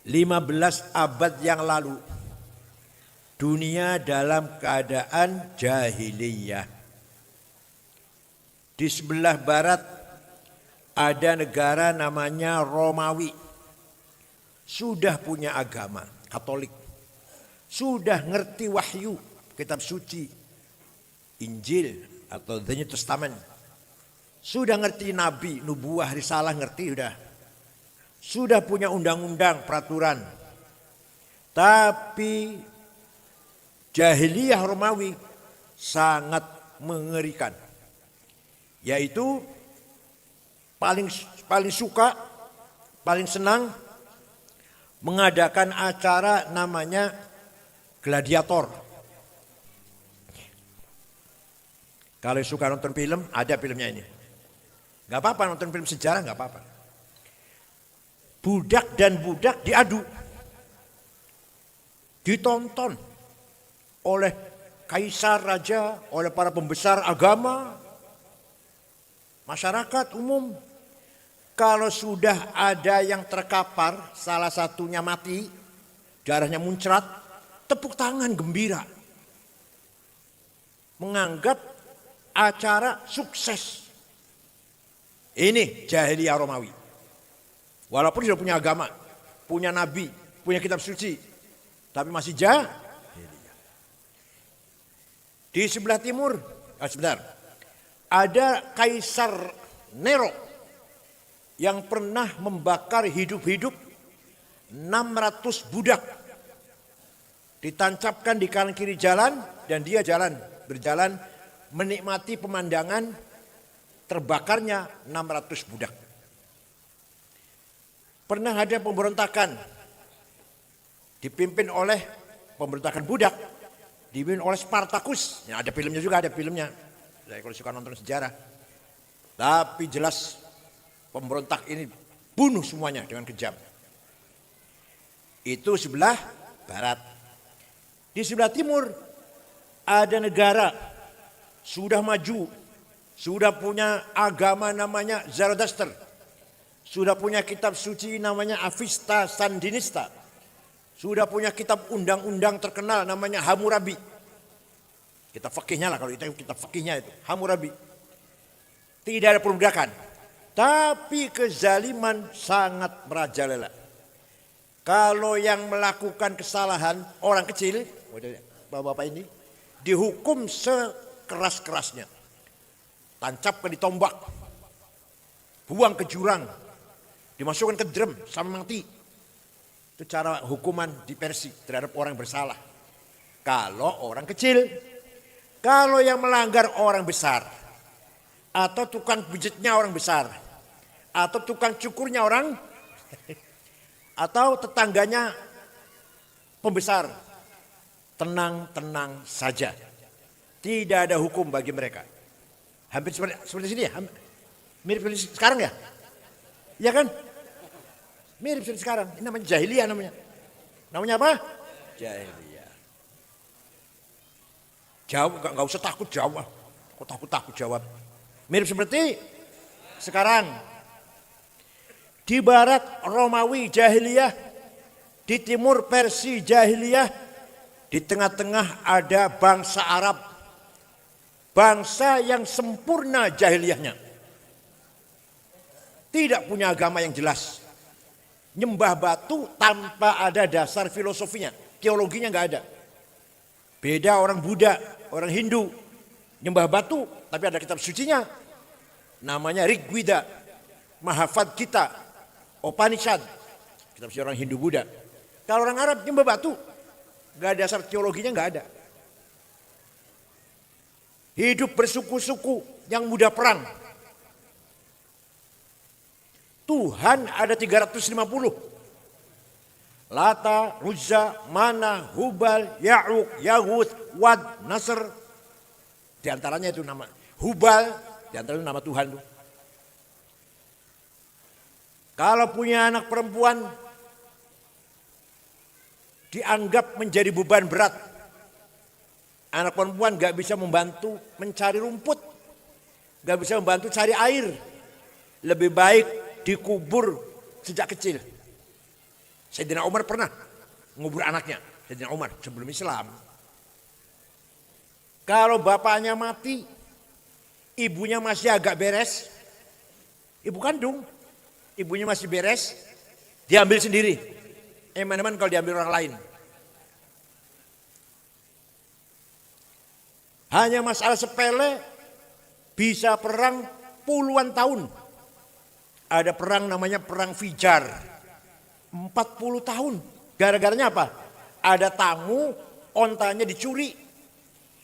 15 abad yang lalu, dunia dalam keadaan jahiliyah. Di sebelah barat ada negara namanya Romawi. Sudah punya agama Katolik. Sudah ngerti wahyu, kitab suci, Injil atau The New Testament. Sudah ngerti nabi, nubuah, risalah, ngerti sudah. Sudah punya undang-undang, peraturan. Tapi jahiliyah Romawi sangat mengerikan. Yaitu paling suka, paling senang mengadakan acara namanya gladiator. Kalau suka nonton film, ada filmnya ini. Gak apa-apa nonton film sejarah, gak apa-apa. Budak dan budak diadu. Ditonton oleh kaisar, raja, oleh para pembesar agama, masyarakat umum. Kalau sudah ada yang terkapar, salah satunya mati, darahnya muncrat, tepuk tangan gembira. Menganggap acara sukses. Ini jahiliyah Romawi. Walaupun sudah punya agama, punya nabi, punya kitab suci, tapi masih jahiliyah. Di sebelah timur, ada Kaisar Nero yang pernah membakar hidup-hidup 600 budak. Ditancapkan di kanan kiri jalan dan dia berjalan menikmati pemandangan terbakarnya 600 budak. Pernah ada pemberontakan dipimpin oleh pemberontakan budak, dipimpin oleh Spartacus. Ya, ada filmnya juga, ada filmnya. Saya kalau suka nonton sejarah. Tapi jelas pemberontak ini bunuh semuanya dengan kejam. Itu sebelah barat. Di sebelah timur ada negara sudah maju, sudah punya agama namanya Zoroaster. Sudah punya kitab suci namanya Avesta Sandinista. Sudah punya kitab undang-undang terkenal namanya Hammurabi. Kitab fikihnya lah, kalau itu kitab fikihnya itu Hammurabi. Tidak ada perbudakan. Tapi kezaliman sangat merajalela. Kalau yang melakukan kesalahan orang kecil, bapak-bapak ini, dihukum sekeras-kerasnya. Tancapkan di tombak. Buang ke jurang. Dimasukkan ke drum sampai mati. Itu cara hukuman di Persia terhadap orang bersalah. Kalau orang kecil, kalau yang melanggar orang besar, atau tukang pijitnya orang besar, atau tukang cukurnya orang, atau tetangganya pembesar, tenang-tenang saja. Tidak ada hukum bagi mereka. Hampir seperti sini ya, mirip seperti sekarang ya, ya kan? Mirip seperti sekarang. Ini namanya jahiliyah namanya. Namanya apa? Jahiliyah. Jawab, nggak usah takut jawab. Kok takut jawab? Mirip seperti sekarang. Di barat Romawi jahiliyah, di timur Persia jahiliyah, di tengah-tengah ada bangsa Arab. Bangsa yang sempurna jahiliyahnya. Tidak punya agama yang jelas. Nyembah batu tanpa ada dasar filosofinya. Teologinya nggak ada. Beda orang Buddha, orang Hindu. Nyembah batu tapi ada kitab sucinya. Namanya Rigveda, Mahavad Gita, Upanishad. Kitab suci orang Hindu Buddha. Kalau orang Arab nyembah batu, nggak ada dasar teologinya, nggak ada. Hidup bersuku-suku yang mudah perang. Tuhan ada 350. Lata, Uzza, Mana, Hubal, Ya'uq, Yaghut, Wad, Nasr. Di antaranya itu nama Hubal, di antaranya nama Tuhan itu. Kalau punya anak perempuan dianggap menjadi beban berat. Anak perempuan gak bisa membantu mencari rumput, gak bisa membantu cari air. Lebih baik dikubur sejak kecil. Sayyidina Umar pernah ngubur anaknya. Sayyidina Umar sebelum Islam. Kalau bapaknya mati, ibunya masih agak beres, ibu kandung, ibunya masih beres, diambil sendiri. Eman-eman kalau diambil orang lain. Hanya masalah sepele, bisa perang puluhan tahun. Ada perang namanya perang Fijar. 40 tahun. Gara-garanya apa? Ada tamu, ontanya dicuri.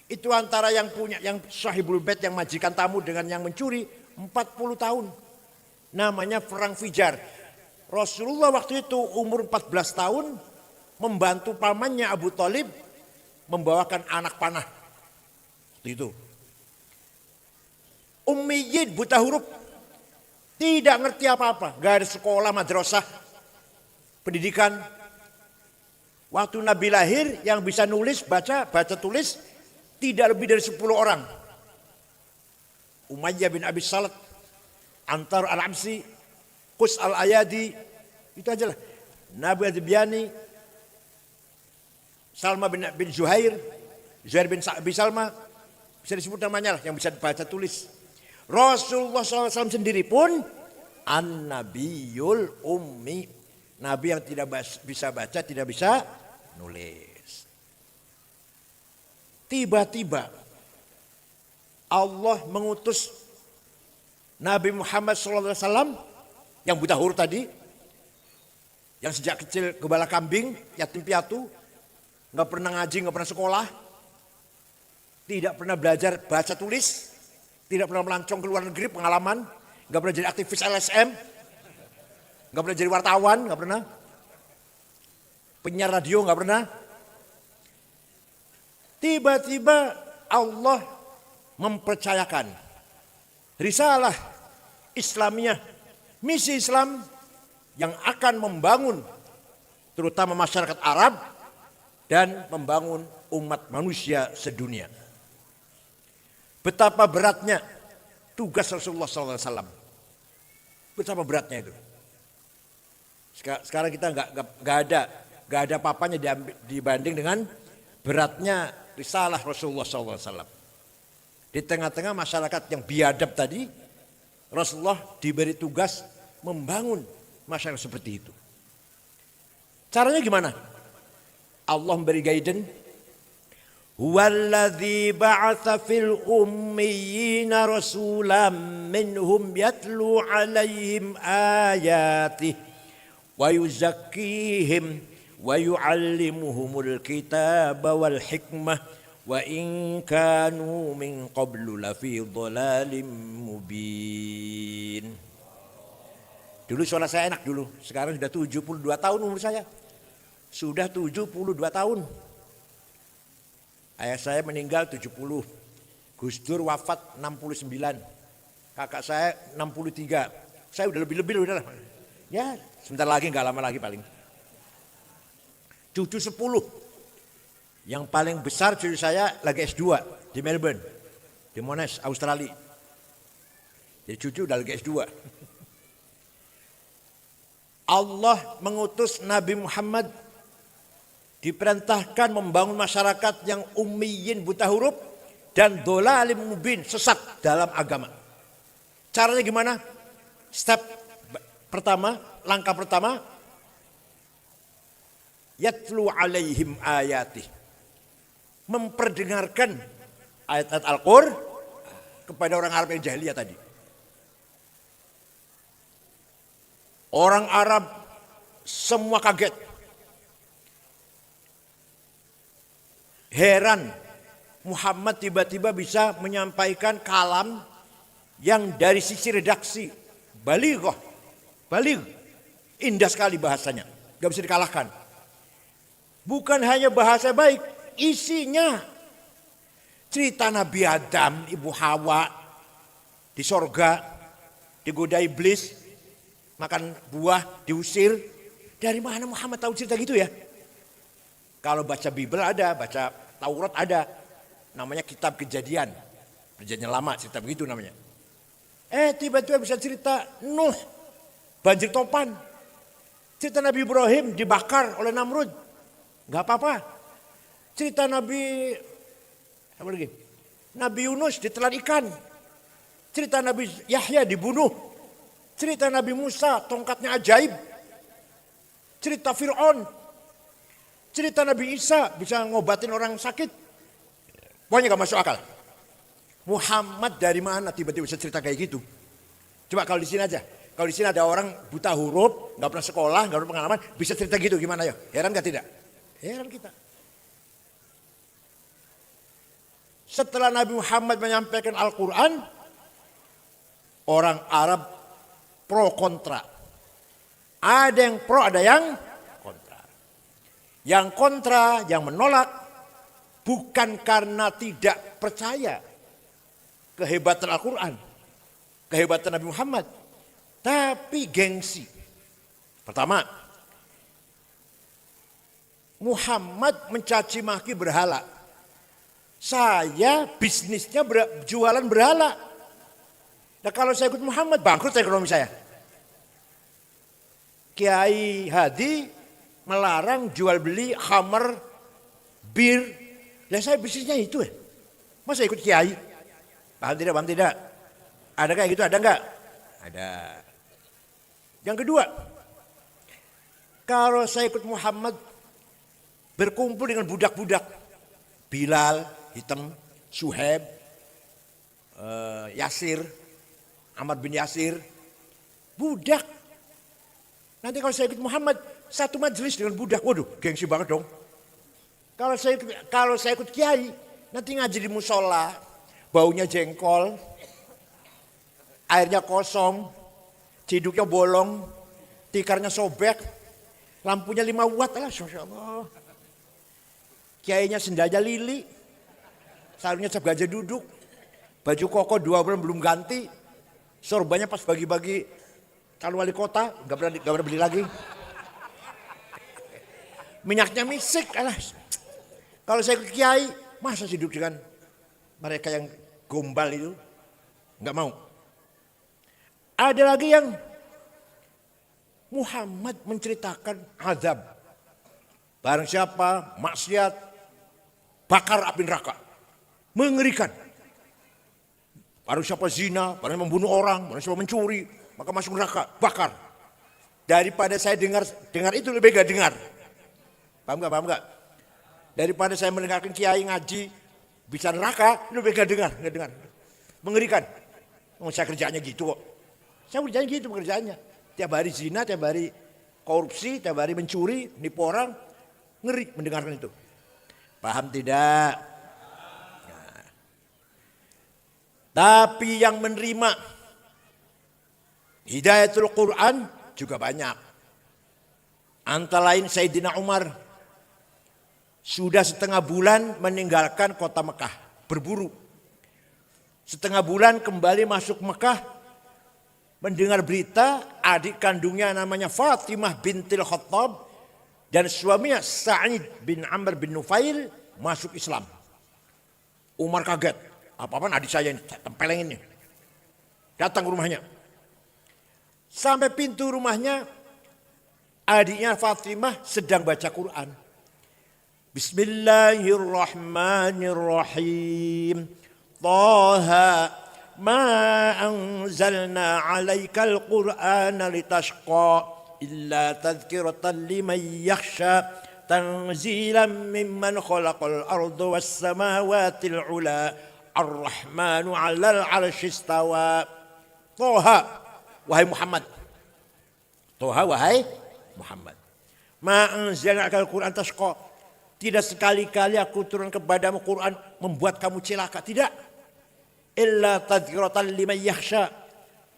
Itu antara yang punya, yang sahibul bait, yang majikan tamu dengan yang mencuri, 40 tahun. Namanya perang Fijar. Rasulullah waktu itu umur 14 tahun, membantu pamannya Abu Thalib membawakan anak panah. Itu. Ummiyyin, buta huruf. Tidak ngerti apa-apa. Gak ada sekolah, madrasah, pendidikan. Waktu Nabi lahir yang bisa nulis, baca tulis tidak lebih dari 10 orang. Umayyah bin Abi Salat, Antar al-Amsi, Qus al-Ayadi, itu aja lah. Nabi Adibiyani, Salma bin Zuhair bin Abi Salma, bisa disebut namanya lah, yang bisa baca tulis. Rasulullah SAW sendiri pun An-Nabiyul Ummi, Nabi yang tidak bisa baca, tidak bisa nulis. Tiba-tiba Allah mengutus Nabi Muhammad SAW yang buta huruf tadi, yang sejak kecil gembala kambing, yatim piatu, nggak pernah ngaji, nggak pernah sekolah, tidak pernah belajar baca tulis, tidak pernah melancong ke luar negeri pengalaman, nggak pernah jadi aktivis LSM, nggak pernah jadi wartawan, nggak pernah penyiar radio, nggak pernah. Tiba-tiba Allah mempercayakan risalah Islamiyah, misi Islam yang akan membangun terutama masyarakat Arab dan membangun umat manusia sedunia. Betapa beratnya tugas Rasulullah SAW. Betapa beratnya itu. Sekarang kita nggak ada apa-apanya dibanding dengan beratnya risalah Rasulullah SAW. Di tengah-tengah masyarakat yang biadab tadi, Rasulullah diberi tugas membangun masyarakat seperti itu. Caranya gimana? Allah memberi guidance. Huwallazi ba'atsa fil ummiyina rasulan minhum yatlu 'alaihim ayatihi wa yuzakkihim wa yu'allimuhumul kitaba wal hikmah wa in kanu min qablu lafi dhalalim mubin. Dulu suara saya enak dulu, sekarang sudah 72 tahun umur saya. Sudah 72 tahun. Ayah saya meninggal 70. Gus Dur wafat 69. Kakak saya 63. Saya udah lebih udah. Ya, sebentar lagi, enggak lama lagi paling. Cucu 10. Yang paling besar cucu saya lagi S2 di Melbourne, di Monash, Australia. Jadi cucu udah lagi S2. Allah mengutus Nabi Muhammad diperintahkan membangun masyarakat yang ummiyin, buta huruf, dan dhalalim mubin, sesat dalam agama. Caranya gimana? Step pertama, langkah pertama, yatlu alaihim ayatih, memperdengarkan ayat-ayat Al-Qur'an kepada orang Arab yang jahiliyah tadi. Orang Arab semua kaget. Heran, Muhammad tiba-tiba bisa menyampaikan kalam yang dari sisi redaksi balighah, indah sekali bahasanya, gak bisa dikalahkan. Bukan hanya bahasa baik, isinya cerita Nabi Adam, Ibu Hawa di sorga, digoda iblis, makan buah, diusir. Dari mana Muhammad tahu cerita gitu ya? Kalau baca Bible ada, baca Taurat ada. Namanya kitab Kejadian. Perjanjian lama, cerita begitu namanya. Tiba-tiba bisa cerita Nuh, banjir topan. Cerita Nabi Ibrahim dibakar oleh Namrud. Enggak apa-apa. Cerita Nabi apa lagi? Nabi Yunus ditelan ikan. Cerita Nabi Yahya dibunuh. Cerita Nabi Musa tongkatnya ajaib. Cerita Fir'aun. Cerita Nabi Isa bisa ngobatin orang sakit. Pokoknya gak masuk akal. Muhammad dari mana tiba-tiba bisa cerita kayak gitu? Coba kalau di sini aja. Kalau di sini ada orang buta huruf, gak pernah sekolah, gak pernah pengalaman, bisa cerita gitu gimana ya? Heran gak tidak? Heran kita. Setelah Nabi Muhammad menyampaikan Al-Quran, orang Arab pro kontra. Ada yang pro, ada yang kontra. Yang kontra, yang menolak, bukan karena tidak percaya kehebatan Al-Quran, kehebatan Nabi Muhammad, tapi gengsi. Pertama, Muhammad mencaci maki berhala. Saya bisnisnya jualan berhala. Nah kalau saya ikut Muhammad, bangkrut ekonomi saya. Kiai Hadi melarang jual beli khamar, bir. Lah saya bisnisnya itu ya. Masa ikut Kiai? Paham tidak? Paham tidak? Ada kayak gitu? Ada enggak? Ada. Yang kedua, kalau saya ikut Muhammad, berkumpul dengan budak-budak. Bilal, hitam, Suhaib, Yasir, Ahmad bin Yasir. Budak. Nanti kalau saya ikut Muhammad, satu majelis dengan budak. Waduh, gengsi banget dong. Kalau saya ikut Kiai, nanti ngaji di musola, baunya jengkol, airnya kosong, ciduknya bolong, tikarnya sobek, lampunya 5 watt, Masya Allah. Kiainya sendalnya lili, sarungnya cap gajah duduk, baju koko 2 bulan belum ganti, sorbannya pas bagi-bagi calon wali kota, gak pernah beli lagi. Minyaknya misik, Kalau saya ikut Kiai, masa hidup dengan mereka yang gombal itu? Gak mau. Ada lagi yang Muhammad menceritakan azab. Barang siapa maksiat, bakar api neraka. Mengerikan. Barang siapa zina, barang membunuh orang, barang siapa mencuri, maka masuk neraka, bakar. Daripada saya dengar itu lebih gak dengar. Paham gak? Daripada saya mendengarkan Kiai ngaji, bisa neraka, lebih gak dengar. Mengerikan. Saya kerjanya gitu kok. Saya kerjanya gitu pekerjaannya. Tiap hari zina, tiap hari korupsi, tiap hari mencuri, nipu orang. Ngeri mendengarkan itu. Paham tidak? Nah. Tapi yang menerima hidayatul Quran juga banyak. Antara lain Sayyidina Umar sudah setengah bulan meninggalkan kota Mekah, berburu. Setengah bulan kembali masuk Mekah, mendengar berita adik kandungnya namanya Fatimah bintil Khattab dan suaminya Sa'id bin Amr bin Nufail masuk Islam. Umar kaget, apa-apaan adik saya ini, tempeleng ini. Datang ke rumahnya. Sampai pintu rumahnya, adiknya Fatimah sedang baca Quran. Bismillahirrahmanirrahim. Taha ma anzalna alaikal Qur'ana litashqa illa tadhkiratan liman yakhsha tanzilan mimman khalaqal arda was samawatil ula ar-rahmanu 'alal 'arsy istawa. Taha, wahai Muhammad. Taha, wahai Muhammad. Ma anzalna alaikal Qur'ana tashqa. Tidak sekali-kali aku turun kepadamu Quran membuat kamu celaka. Tidak. Illa tadhkiratan liman yakhsha.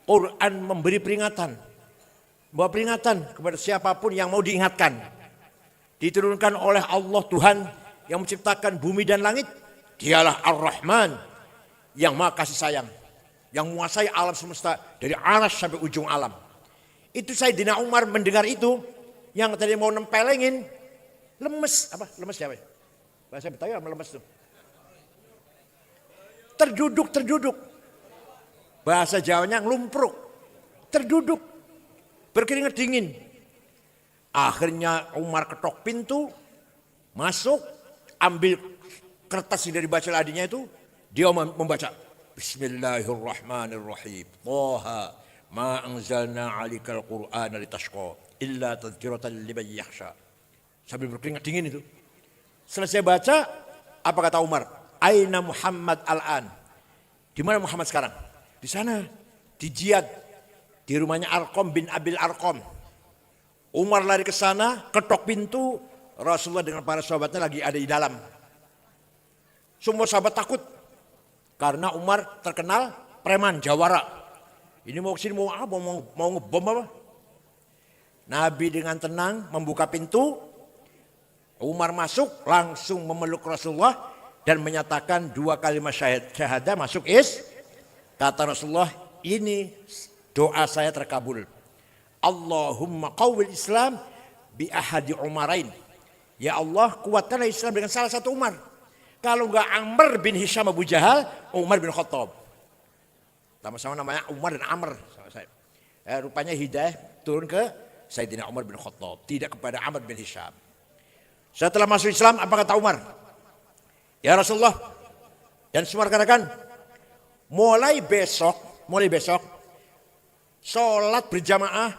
Quran memberi peringatan. Bawa peringatan kepada siapapun yang mau diingatkan. Diturunkan oleh Allah Tuhan yang menciptakan bumi dan langit. Dialah Ar-Rahman yang maha kasih sayang. Yang menguasai alam semesta dari aras sampai ujung alam. Itu Sayyidina Umar mendengar itu. Yang tadi mau nempelengin. Lemes, apa? Lemes siapa ya? Bahasa Betawi apa lemes tuh? Terduduk. Bahasa Jawanya ngelumpruk. Terduduk. Berkeringat dingin. Akhirnya Umar ketok pintu, masuk, ambil kertas yang dari baca adiknya itu, dia membaca. Bismillahirrahmanirrahim. Toha ma anzalna 'alaikal Qur'ana litashqa illa tadhkiratan liman yakhsha. Sambil berkeringat dingin itu. Selesai baca, apa kata Umar? Aina Muhammad al-an? Di mana Muhammad sekarang? Di sana, di Jiyad, di rumahnya Arqam bin Abil Arqam. Umar lari ke sana, ketok pintu, Rasulullah dengan para sahabatnya lagi ada di dalam. Semua sahabat takut karena Umar terkenal preman, jawara. Ini mau kesini mau apa? Mau ngebom apa? Nabi dengan tenang membuka pintu. Umar masuk langsung memeluk Rasulullah dan menyatakan 2 kalimat syahadah masuk Kata Rasulullah, ini doa saya terkabul. Allahumma qawwil Islam bi ahadi Umarain. Ya Allah, kuatkanlah Islam dengan salah satu Umar. Kalau enggak Amr bin Hisham Abu Jahal, Umar bin Khattab. Sama-sama namanya Umar dan Amr. Rupanya hidayah turun ke Sayyidina Umar bin Khattab, tidak kepada Amr bin Hisham. Setelah masuk Islam, apa kata Umar? Ya Rasulullah, dan semua rekan-rekan, mulai besok, sholat berjamaah,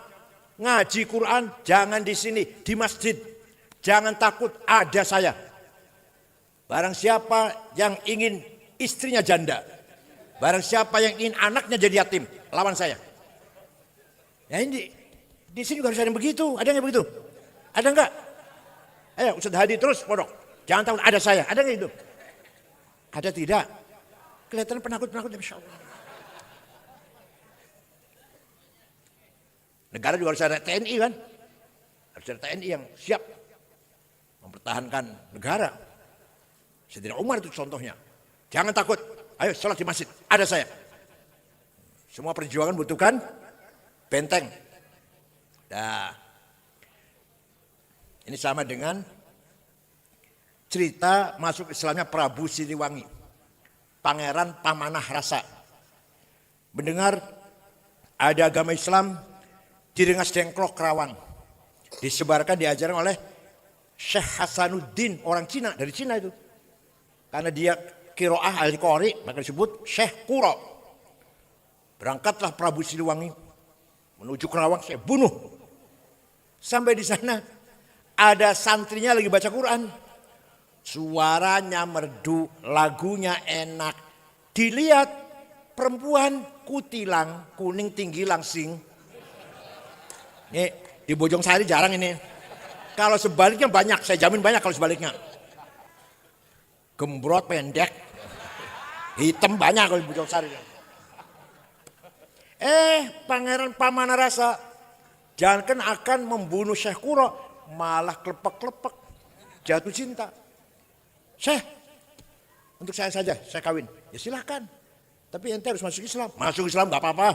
ngaji Quran, jangan di sini, di masjid. Jangan takut, ada saya. Barang siapa yang ingin istrinya janda, barang siapa yang ingin anaknya jadi yatim, lawan saya. Ya ini di sini juga harus ada yang begitu, ada yang begitu? Ada enggak? Ayo Ustaz Hadi terus pondok. Jangan takut, ada saya. Ada enggak itu? Ada tidak? Kelihatan penakut-penakut, Masya Allah. Negara juga harus ada TNI kan? Harus ada TNI yang siap mempertahankan negara. Sayyidina Umar itu contohnya. Jangan takut. Ayo sholat di masjid. Ada saya. Semua perjuangan butuhkan benteng. Nah, ini sama dengan cerita masuk Islamnya Prabu Siliwangi, Pangeran Pamanah Rasa. Mendengar ada agama Islam di Rengas Dengklok, Kerawang, disebarkan, diajarkan oleh Syekh Hasanuddin, orang Cina, dari Cina itu. Karena dia kiroah ahli qori, maka disebut Syekh Qura. Berangkatlah Prabu Siliwangi menuju Kerawang, saya bunuh. Sampai di sana ada santrinya lagi baca Quran. Suaranya merdu, lagunya enak. Dilihat perempuan kutilang, kuning tinggi langsing. Ini di Bojongsari jarang ini. Kalau sebaliknya banyak, saya jamin banyak kalau sebaliknya. Gembrot pendek, hitam banyak kalau di Bojongsari. Pangeran Pamanah Rasa jangankan akan membunuh Syekh Qura, malah klepek-klepek, jatuh cinta. Syekh, untuk saya saja, saya kawin. Ya silakan. Tapi ente harus masuk Islam. Masuk Islam gak apa-apa.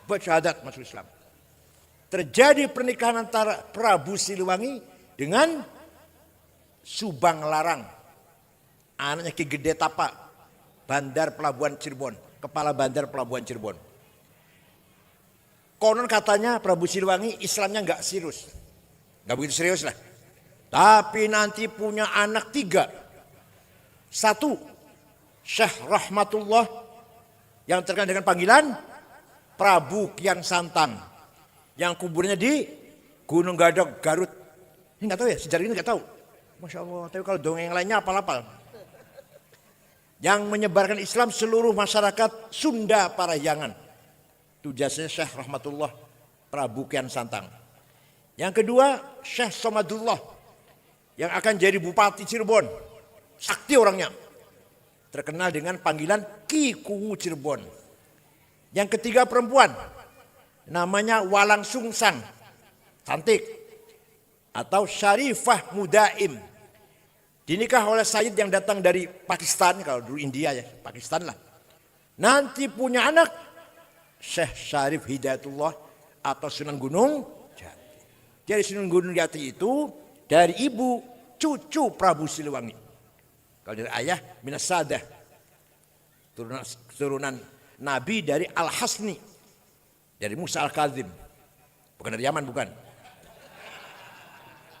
Buat syahadat masuk Islam. Terjadi pernikahan antara Prabu Siliwangi dengan Subang Larang. Anaknya Ki Gede Tapa, Bandar Pelabuhan Cirebon, kepala Bandar Pelabuhan Cirebon. Konon katanya Prabu Siliwangi Islamnya nggak serius, nggak begitu serius lah. Tapi nanti punya anak 3. 1, Syekh Rahmatullah yang terkenal dengan panggilan Prabu Kian Santang, yang kuburnya di Gunung Gadog, Garut. Ini nggak tahu ya, sejarah ini nggak tahu. Masya Allah, tapi kalau dongeng yang lainnya apal-apal. Yang menyebarkan Islam seluruh masyarakat Sunda Parahyangan. Itu jasanya Syekh Rahmatullah Prabu Kian Santang. Yang kedua, Syekh Somadullah yang akan jadi Bupati Cirebon. Sakti orangnya. Terkenal dengan panggilan Ki Kuwu Cirebon. Yang ketiga perempuan. Namanya Walang Sungsang. Cantik. Atau Syarifah Mudaim. Dinikah oleh Sayyid yang datang dari Pakistan. Kalau dulu India ya, Pakistan lah. Nanti punya anak Syekh Syarif Hidayatullah atau Sunan Gunung Jati. Jadi Sunan Gunung Jati itu dari ibu cucu Prabu Siliwangi. Kalau dari ayah Minas Sadah. Turunan Nabi dari Al-Hasni. Dari Musa Al-Kadzim. Bukan dari Yaman, bukan.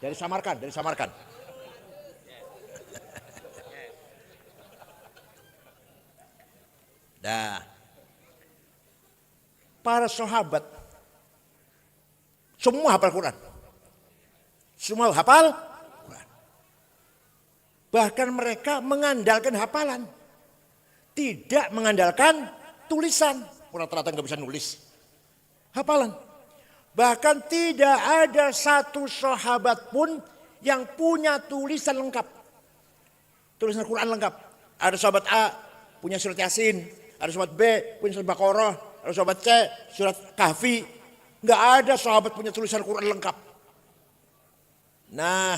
Dari Samarkand, dari Samarkand. Nah, para sahabat semua hafal Quran. Semua hafal Quran. Bahkan mereka mengandalkan hafalan. Tidak mengandalkan tulisan. Rata-rata nggak bisa nulis. Hafalan. Bahkan tidak ada satu sahabat pun yang punya tulisan lengkap. Tulisan Quran lengkap. Ada sahabat A punya surat Yasin. Ada sahabat B punya surat Baqarah. Ada sahabat C surat Kahfi. Nggak ada sahabat punya tulisan Quran lengkap. Nah,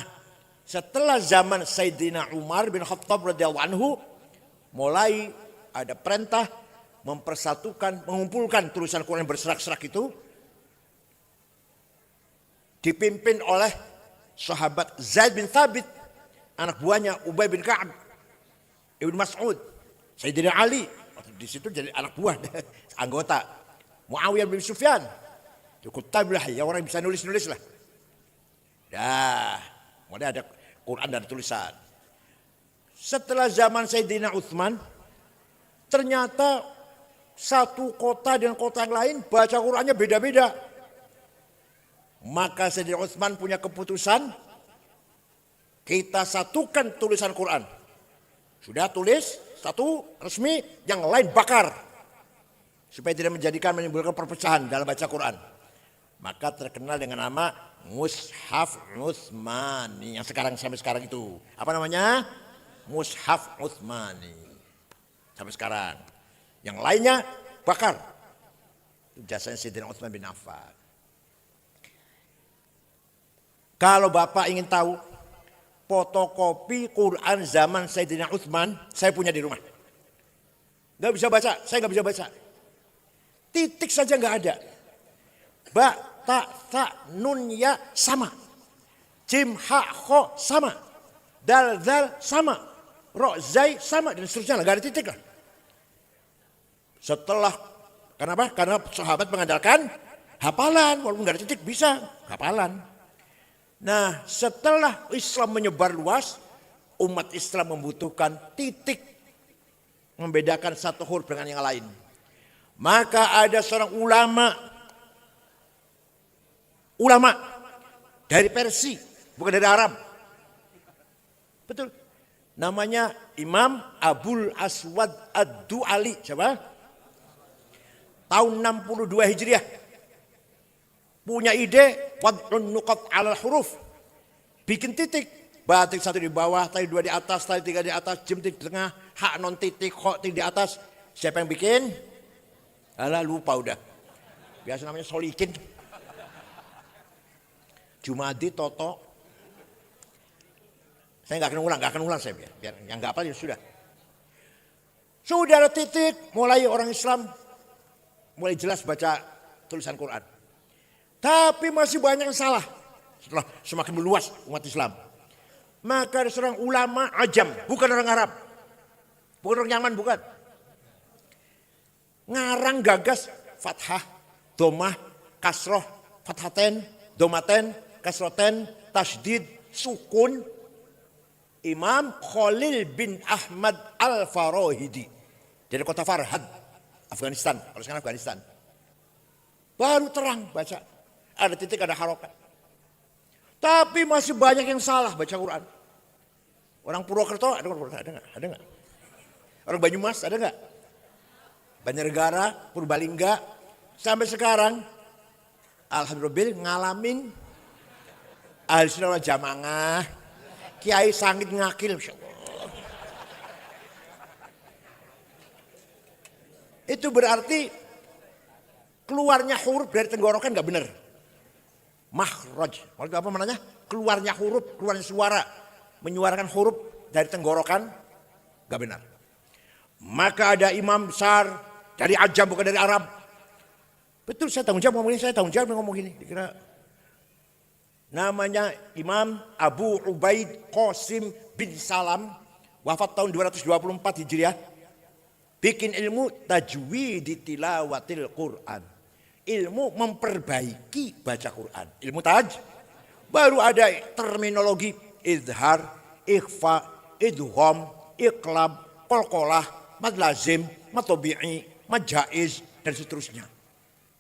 setelah zaman Sayyidina Umar bin Khattab radhiyallahu anhu, mulai ada perintah mempersatukan, mengumpulkan tulisan Quran berserak-serak itu, dipimpin oleh sahabat Zaid bin Thabit, anak buahnya Ubay bin Ka'ab, Ibnu Mas'ud, Sayyidina Ali, di situ jadi anak buah, anggota, Muawiyah bin Sufyan, Kutab lah, ya orang bisa nulis-nulis lah. Dah, mulai ada Quran dan tulisan. Setelah zaman Sayyidina Utsman, ternyata satu kota dengan kota yang lain baca Qurannya beda-beda. Maka Sayyidina Utsman punya keputusan, kita satukan tulisan Quran. Sudah tulis satu resmi, yang lain bakar. Supaya tidak menimbulkan perpecahan dalam baca Quran. Maka terkenal dengan nama Mushaf Utsmani yang sekarang sampai sekarang itu. Apa namanya? Mushaf Utsmani. Sampai sekarang. Yang lainnya bakar. Itu jasanya Sayyidina Utsman bin Affan. Kalau Bapak ingin tahu fotokopi Quran zaman Sayyidina Utsman, saya punya di rumah. Gak bisa baca, saya gak bisa baca. Titik saja gak ada. Ba, ta, tha, nun, ya sama. Jim, ha, kho sama. Dal, dal sama. Ro, zai sama. Dan seterusnya lah, gak ada titik lah. Setelah, kenapa? Karena sahabat mengandalkan hafalan. Walaupun gak ada titik, bisa hafalan. Nah, setelah Islam menyebar luas, umat Islam membutuhkan titik membedakan satu huruf dengan yang lain. Maka ada seorang ulama dari Persia, bukan dari Arab. Betul. Namanya Imam Abul Aswad Ad-Du'ali. Siapa? Tahun 62 Hijriah. Punya ide wad'un nuqat 'alal huruf. Bikin titik, batik satu di bawah, tadi dua di atas, tadi tiga di atas, jim di tengah, hak non titik, kho titik di atas. Siapa yang bikin? Alah, lupa udah. Biasa namanya Solikin. Jumadi, Toto. Saya nggak akan ulang saya biar yang nggak apa ya sudah. Sudah ada titik, mulai orang Islam mulai jelas baca tulisan Quran. Tapi masih banyak yang salah. Setelah semakin meluas umat Islam. Maka ada seorang ulama ajam, bukan orang Arab. Bukan orang Yaman, bukan. Ngarang gagas fathah, domah, kasroh, fathaten, domaten, kasroten, tasdid, sukun. Imam Khalil bin Ahmad Al-Farahidi. Dari kota Farhad, Afghanistan. Kalau sekarang Afghanistan. Baru terang baca. Ada titik, ada harokat. Tapi masih banyak yang salah baca Quran. Orang Purwokerto ada nggak? Ada nggak? Orang Banyumas ada nggak? Banjarnegara, Purbalingga, sampai sekarang, alhamdulillah ngalamin ahli sunnah wal jamaah, kiai sangit ngakil, Masya Allah. Itu berarti keluarnya huruf dari tenggorokan nggak benar. Makhraj, maksudnya apa namanya? Keluarnya huruf, keluarnya suara, menyuarakan huruf dari tenggorokan nggak benar. Maka ada imam besar dari Ajam, bukan dari Arab. Betul, saya tanggung jawab ngomong ini, saya tanggung jawab ngomong ini. Dikira namanya Imam Abu Ubaid Qasim bin Salam, wafat tahun 224 Hijriah. Bikin ilmu tajwid tilawatil Quran. Ilmu memperbaiki baca Quran. Ilmu Baru ada terminologi idhar, ikhfa, idgham, iqlab, qalqalah, mad lazim, mad tabi'i, mad jaiz dan seterusnya.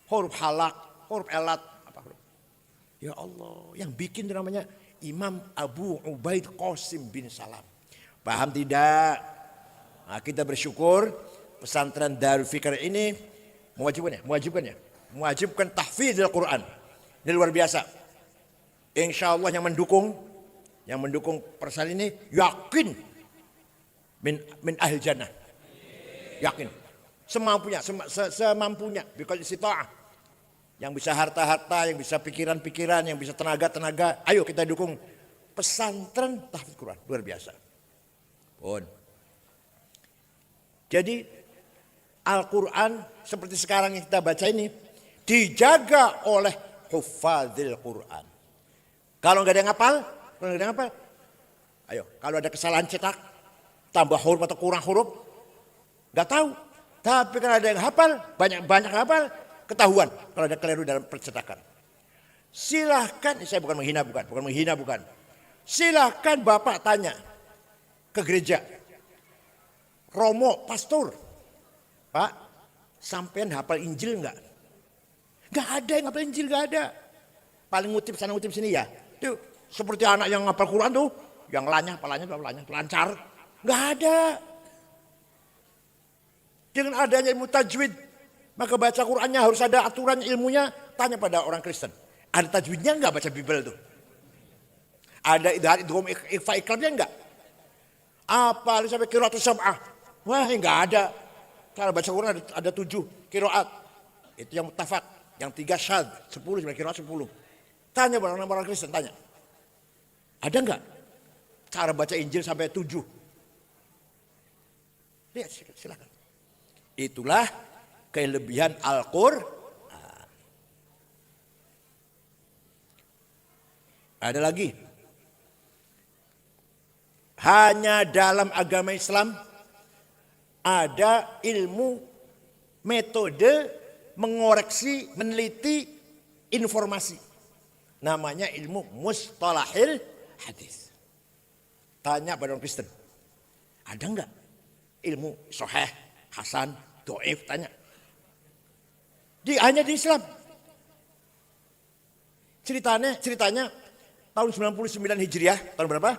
Huruf halak, huruf elat, apa huruf? Ya Allah, yang bikin namanya Imam Abu Ubaid Qasim bin Salam. Paham tidak? Nah, kita bersyukur pesantren Darul Fikr ini mewajibkan tahfiz Al-Quran. Ini luar biasa. Insya Allah yang mendukung persalinan ini yakin min ahli jannah. Yakin. Semampunya. Bikal istita'ah. Yang bisa harta-harta, yang bisa pikiran-pikiran, yang bisa tenaga-tenaga. Ayo kita dukung pesantren tahfiz Quran. Luar biasa. Pun. Jadi Al-Quran seperti sekarang yang kita baca ini dijaga oleh huffazil Quran. Kalau nggak ada yang hafal, ayo kalau ada kesalahan cetak, tambah huruf atau kurang huruf, nggak tahu. Tapi kalau ada yang hafal, banyak hafal, ketahuan kalau ada keliru dalam percetakan. Silahkan, saya bukan menghina, bukan. Silahkan Bapak tanya ke gereja, Romo, pastor, Pak, sampean hafal Injil enggak? Enggak ada yang hafal Injil, enggak ada. Paling ngutip sana ngutip sini ya. Tuh, seperti anak yang hafal Quran tuh, yang lancar, lancar. Enggak ada. Dengan adanya ilmu tajwid, maka baca Qurannya harus ada aturan ilmunya. Tanya pada orang Kristen. Ada tajwidnya enggak baca Bible tuh? Ada idhar, idgham, ikhfa, iqlabnya enggak? Apa sampai qiraatus sab'ah? Wah, enggak ada. Cara baca Quran ada 7 qiraat. Itu yang muttafaq, yang 3 syadz, 10 sebenarnya qiraat 10. Tanya orang Kristen, tanya. Ada enggak cara baca Injil sampai 7? Lihat, silakan. Itulah kelebihan Al-Qur'an. Ada lagi. Hanya dalam agama Islam ada ilmu metode mengoreksi, meneliti informasi. Namanya ilmu mustalahil hadis. Tanya pada orang Kristen. Ada enggak ilmu sahih, hasan, dhaif, tanya. Hanya di Islam. Ceritanya tahun 99 Hijriah, tahun berapa?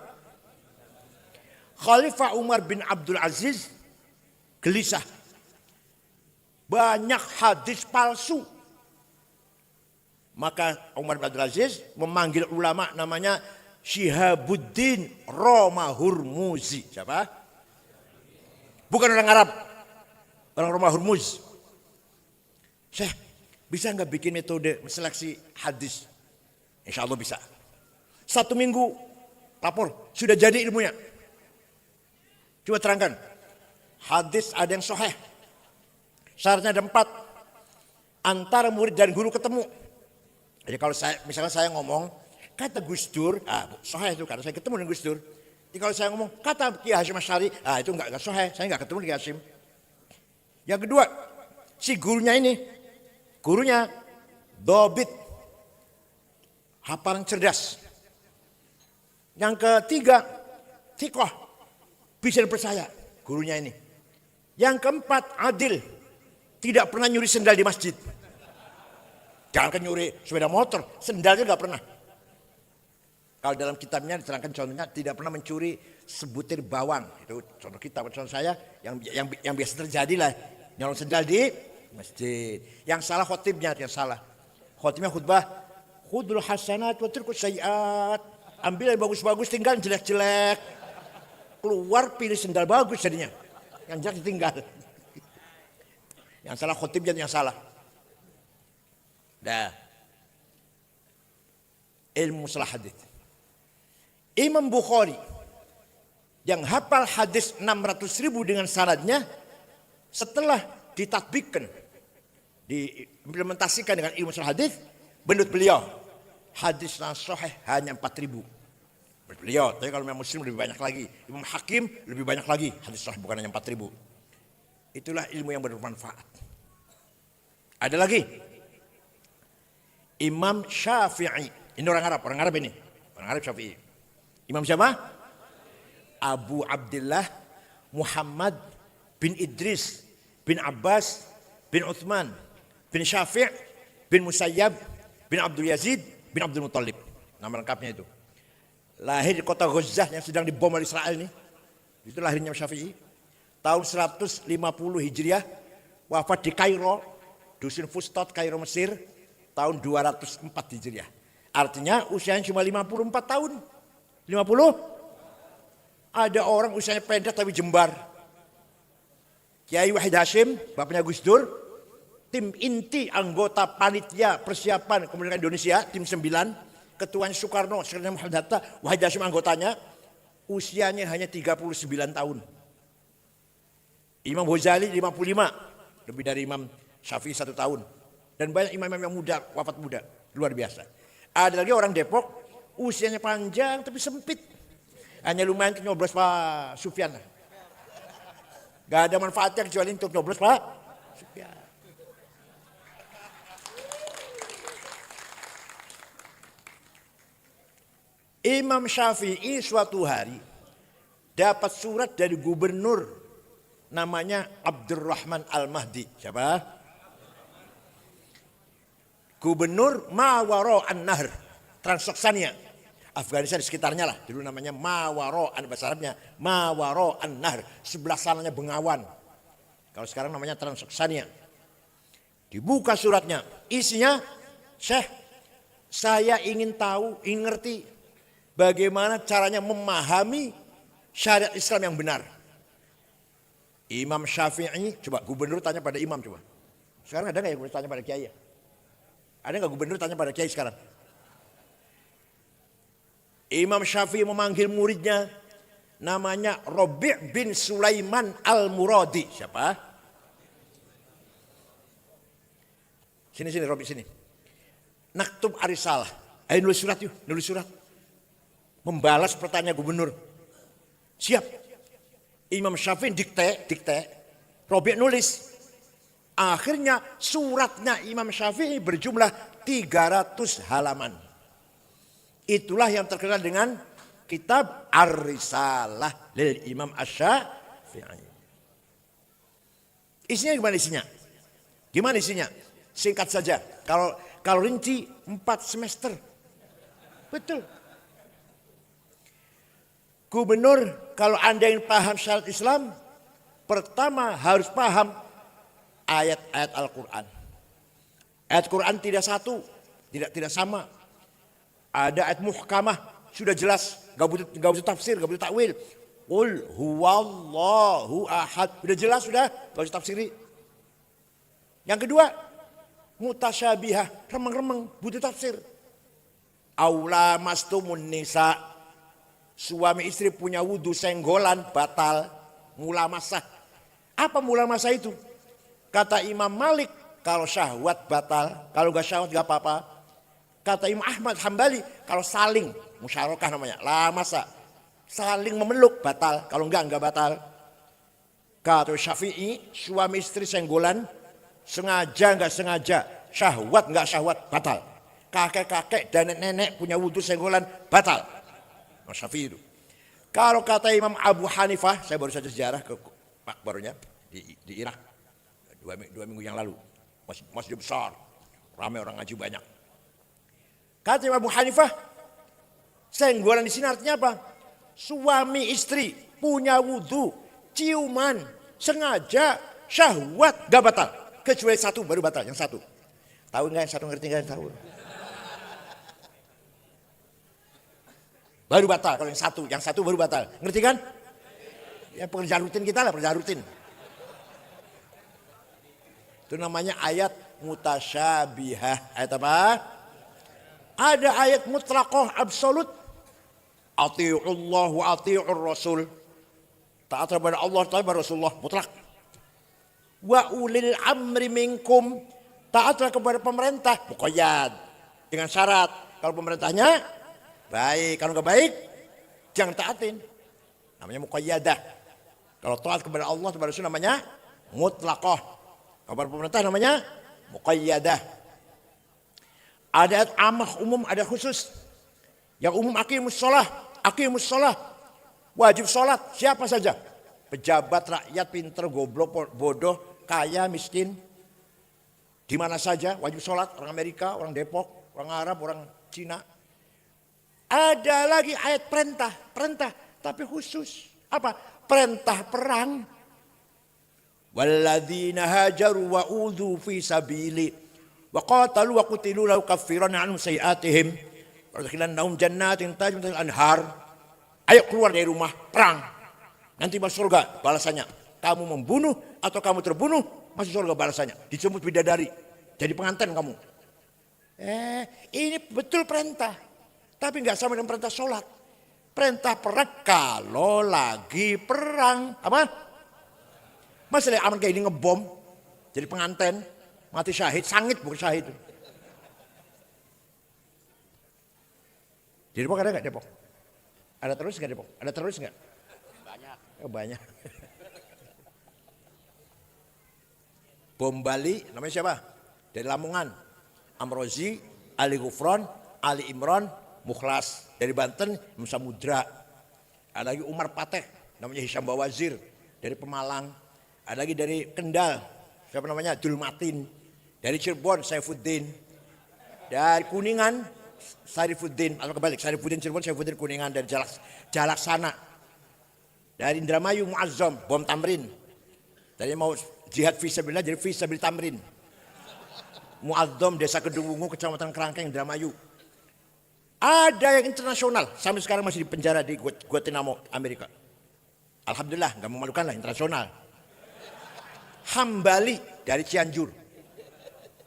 Khalifah Umar bin Abdul Aziz gelisah. Banyak hadis palsu. Maka Umar bin Abdul Aziz memanggil ulama namanya Syihabuddin Roma Hurmuzi. Siapa? Bukan orang Arab. Orang Roma Hurmuz. Syekh, bisa nggak bikin metode seleksi hadis? Insya Allah bisa. 1 minggu lapor, sudah jadi ilmunya. Coba terangkan. Hadis ada yang sahih. Syaratnya ada 4. Antara murid dan guru ketemu. Jadi kalau misalkan saya ngomong, kata Gus Dur, sahih itu karena saya ketemu dengan Gus Dur. Jadi kalau saya ngomong, kata Kiai Hasyim Asy'ari, itu enggak sahih, saya enggak ketemu dengan Kiai Hasyim. Yang kedua, si gurunya dobit, hafalan cerdas. Yang ketiga, thiqah, bisa dipercaya gurunya ini. Yang keempat, adil, tidak pernah nyuri sendal di masjid. Jangan nyuri sepeda motor, sendalnya enggak pernah. Kalau dalam kitabnya diterangkan contohnya tidak pernah mencuri sebutir bawang. Itu contoh kitab, contoh saya yang biasa terjadi lah. Nyolong sendal di masjid. Yang salah khotibnya, yang salah. Khotibnya khutbah, khudul hasanat wa turkus sayyiat. Ambil yang bagus-bagus, tinggal yang jelek-jelek. Keluar pilih sendal bagus jadinya. Yang jelek ditinggal. Yang salah khotibnya yang salah. Dah. Ilmu mustalah hadis. Imam Bukhari yang hafal hadis 600.000 dengan sanadnya, setelah ditatbikkan, diimplementasikan dengan ilmu mustalah hadis, menurut beliau hadis yang sahih hanya 4.000. Beliau, tapi kalau Imam Muslim lebih banyak lagi, Imam Hakim lebih banyak lagi hadis sahih, bukan hanya 4.000. Itulah ilmu yang bermanfaat. Ada lagi Imam Syafi'i Ini orang Arab ini. Orang Arab Syafi'i. Imam siapa? Abu Abdullah Muhammad bin Idris bin Abbas bin Uthman bin Syafi' bin Musayyab bin Abdul Yazid bin Abdul Muttalib. Nama lengkapnya itu. Lahir di kota Ghazah yang sedang dibom oleh Israel ini. Itu lahirnya Syafi'i. Tahun 150 Hijriah. Wafat di Kairo. Dusun Fustat, Kairo, Mesir. Tahun 204 Hijriah. Artinya usianya cuma 54 tahun. 50? Ada orang usianya pendek tapi jembar. Kiai Wahid Hashim, bapaknya Gus Dur. Tim inti anggota panitia persiapan kemerdekaan Indonesia, tim 9. Ketuanya Soekarno, Sekretariat Muhammad Hatta. Wahid Hashim anggotanya. Usianya hanya 39 tahun. Imam Ghazali 55. Lebih dari Imam Syafi'i 1 tahun. Dan banyak imam-imam yang muda, wafat muda. Luar biasa. Ada lagi orang Depok, usianya panjang tapi sempit. Hanya lumayan nyoblos Pak Sufyan. Gak ada manfaatnya kecuali untuk nyoblos Pak Sufyan. Imam Syafi'i suatu hari dapat surat dari gubernur namanya Abdurrahman Al-Mahdi. Siapa? Gubernur Mawaro An-Nahr, Transoksania. Afghanistan di sekitarnya lah. Dulu namanya Mawaro, bahasa Arabnya Mawaro An-Nahr. Sebelah sananya Bengawan. Kalau sekarang namanya Transoksania. Dibuka suratnya. Isinya, Syekh, saya ingin tahu, ingin ngerti bagaimana caranya memahami syariat Islam yang benar. Imam Syafi'i, coba gubernur tanya pada imam coba. Sekarang ada nggak yang gubernur tanya pada kiai? Ada nggak gubernur tanya pada kiai sekarang? Imam Syafi'i memanggil muridnya, namanya Rabi' bin Sulaiman Al-Muradi. Siapa? Sini Rabi' sini. Naktub Arisalah. Ayo nulis surat yuk, nulis surat. Membalas pertanyaan gubernur. Siap. Imam Syafi'i dikte, Rabi' nulis. Akhirnya suratnya Imam Syafi'i berjumlah 300 halaman. Itulah yang terkenal dengan kitab Ar-Risalah lil Imam Asy-Syafi'i. Isinya gimana isinya? Singkat saja. Kalau rinci 4 semester. Betul. Gubernur, kalau Anda ingin paham syariat Islam, pertama harus paham ayat-ayat Al-Quran. Ayat Quran tidak satu, tidak sama. Ada ayat muhkamah, sudah jelas, gak butuh tafsir, gak butuh takwil. Qul huwallahu ahad, sudah jelas, sudah, gak usah tafsiri. Yang kedua, mutasyabihah, remeng-remeng, butuh tafsir. Aula mastumun nisa, suami istri punya wudhu senggolan batal, mula masah. Apa mula masah itu? Kata Imam Malik, kalau syahwat batal, kalau gak syahwat gak apa-apa. Kata Imam Ahmad Hambali, kalau saling, musyarakah namanya, la masa. Saling memeluk batal, kalau enggak batal. Kata Syafi'i, suami istri senggolan, sengaja gak sengaja, syahwat gak syahwat, batal. Kakek-kakek dan nenek punya wudhu senggolan, batal. Syafi'i itu. Kalau kata Imam Abu Hanifah, saya baru saja sejarah ke makbarnya di Irak 2 minggu yang lalu, masjid besar, ramai orang ngaji banyak. Kata Imam Abu Hanifah, senggolan di sini artinya apa? Suami istri punya wudhu, ciuman, sengaja, syahwat, gak batal. Kecuali satu baru batal, yang satu. Tahu nggak yang satu, ngerti nggak yang tahu? Baru batal kalau yang satu baru batal. Ngerti kan? Ya pekerjaan rutin kita lah, pekerjaan rutin. Itu namanya ayat mutasyabihah. Ayat apa? Ada ayat mutlaqah absolut. Ati'ullah wa ati'ur rasul. Taat kepada Allah, taat kepada Rasulullah, mutlak. Wa ulil amri minkum. Taatlah kepada pemerintah, muqayyad. Dengan syarat, kalau pemerintahnya baik, kalau nggak baik, jangan taatin. Namanya muqayyadah. Kalau taat kepada Allah, kepada Rasul namanya mutlaqah. Kepada pemerintah namanya muqayyadah. Ada ayat amah umum, ada khusus. Yang umum aqimus sholah. Wajib sholat siapa saja. Pejabat, rakyat, pinter, goblok, bodoh, kaya, miskin. Di mana saja wajib sholat. Orang Amerika, orang Depok, orang Arab, orang Cina. Ada lagi ayat perintah. Tapi khusus. Apa? Perintah perang. Walladzina hajaru wa udhu fi sabili. Wa qatalu wa qutilu lau kaffiran anhum sayiatihim. Wadkhilannahum jannatin tajri min anhar. Ayo keluar dari rumah, perang. Nanti masuk surga balasannya. Kamu membunuh atau kamu terbunuh, masuk surga balasannya. Dijemput bidadari. Jadi pengantin kamu. Ini betul perintah. Tapi enggak sama dengan perintah sholat. Perintah perang kalau lagi perang. Apa? Masalah aman kayak ini ngebom. Jadi pengantin. Mati syahid. Sangit bukan syahid. Di Depok ada enggak Depok? Ada terus enggak Depok? Ada terus enggak? Banyak. Banyak. Bom Bali namanya siapa? Dari Lamongan. Amrozi, Ali Gufron, Ali Imron, Mukhlas. Dari Banten, Samudra. Ada lagi Umar Pateh, namanya Hisham Bawazir. Dari Pemalang. Ada lagi dari Kendal, siapa namanya? Dulmatin. Dari Cirebon, Saifuddin. Dari Kuningan, Sarifuddin. Atau kebalik, Sarifuddin Cirebon, Saifuddin Kuningan. Dari Jalaksana. Dari Indramayu, Muazzam, Bom Tamrin. Dari mau jihad fisabilillah, jadi fisabil Tamrin. Muazzam, Desa Kedungungu, Kecamatan Kerangkeng, Indramayu. Ada yang internasional, sampai sekarang masih di penjara di Guantanamo, Amerika. Alhamdulillah, nggak memalukan lah, internasional. Hambali dari Cianjur,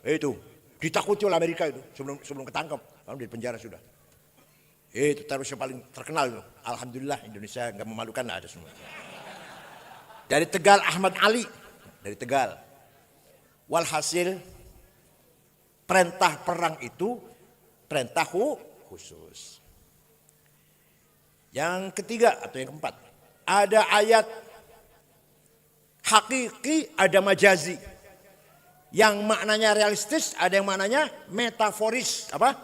itu ditakuti oleh Amerika itu sebelum ketangkep, lalu di penjara sudah. Itu teroris yang paling terkenal itu. Alhamdulillah Indonesia nggak memalukan lah, ada semua. Dari Tegal Ahmad Ali, dari Tegal. Walhasil perintah perang itu perintah khusus. Yang ketiga atau yang keempat, ada ayat hakiki, ada majazi. Yang maknanya realistis, ada yang maknanya metaforis. Apa?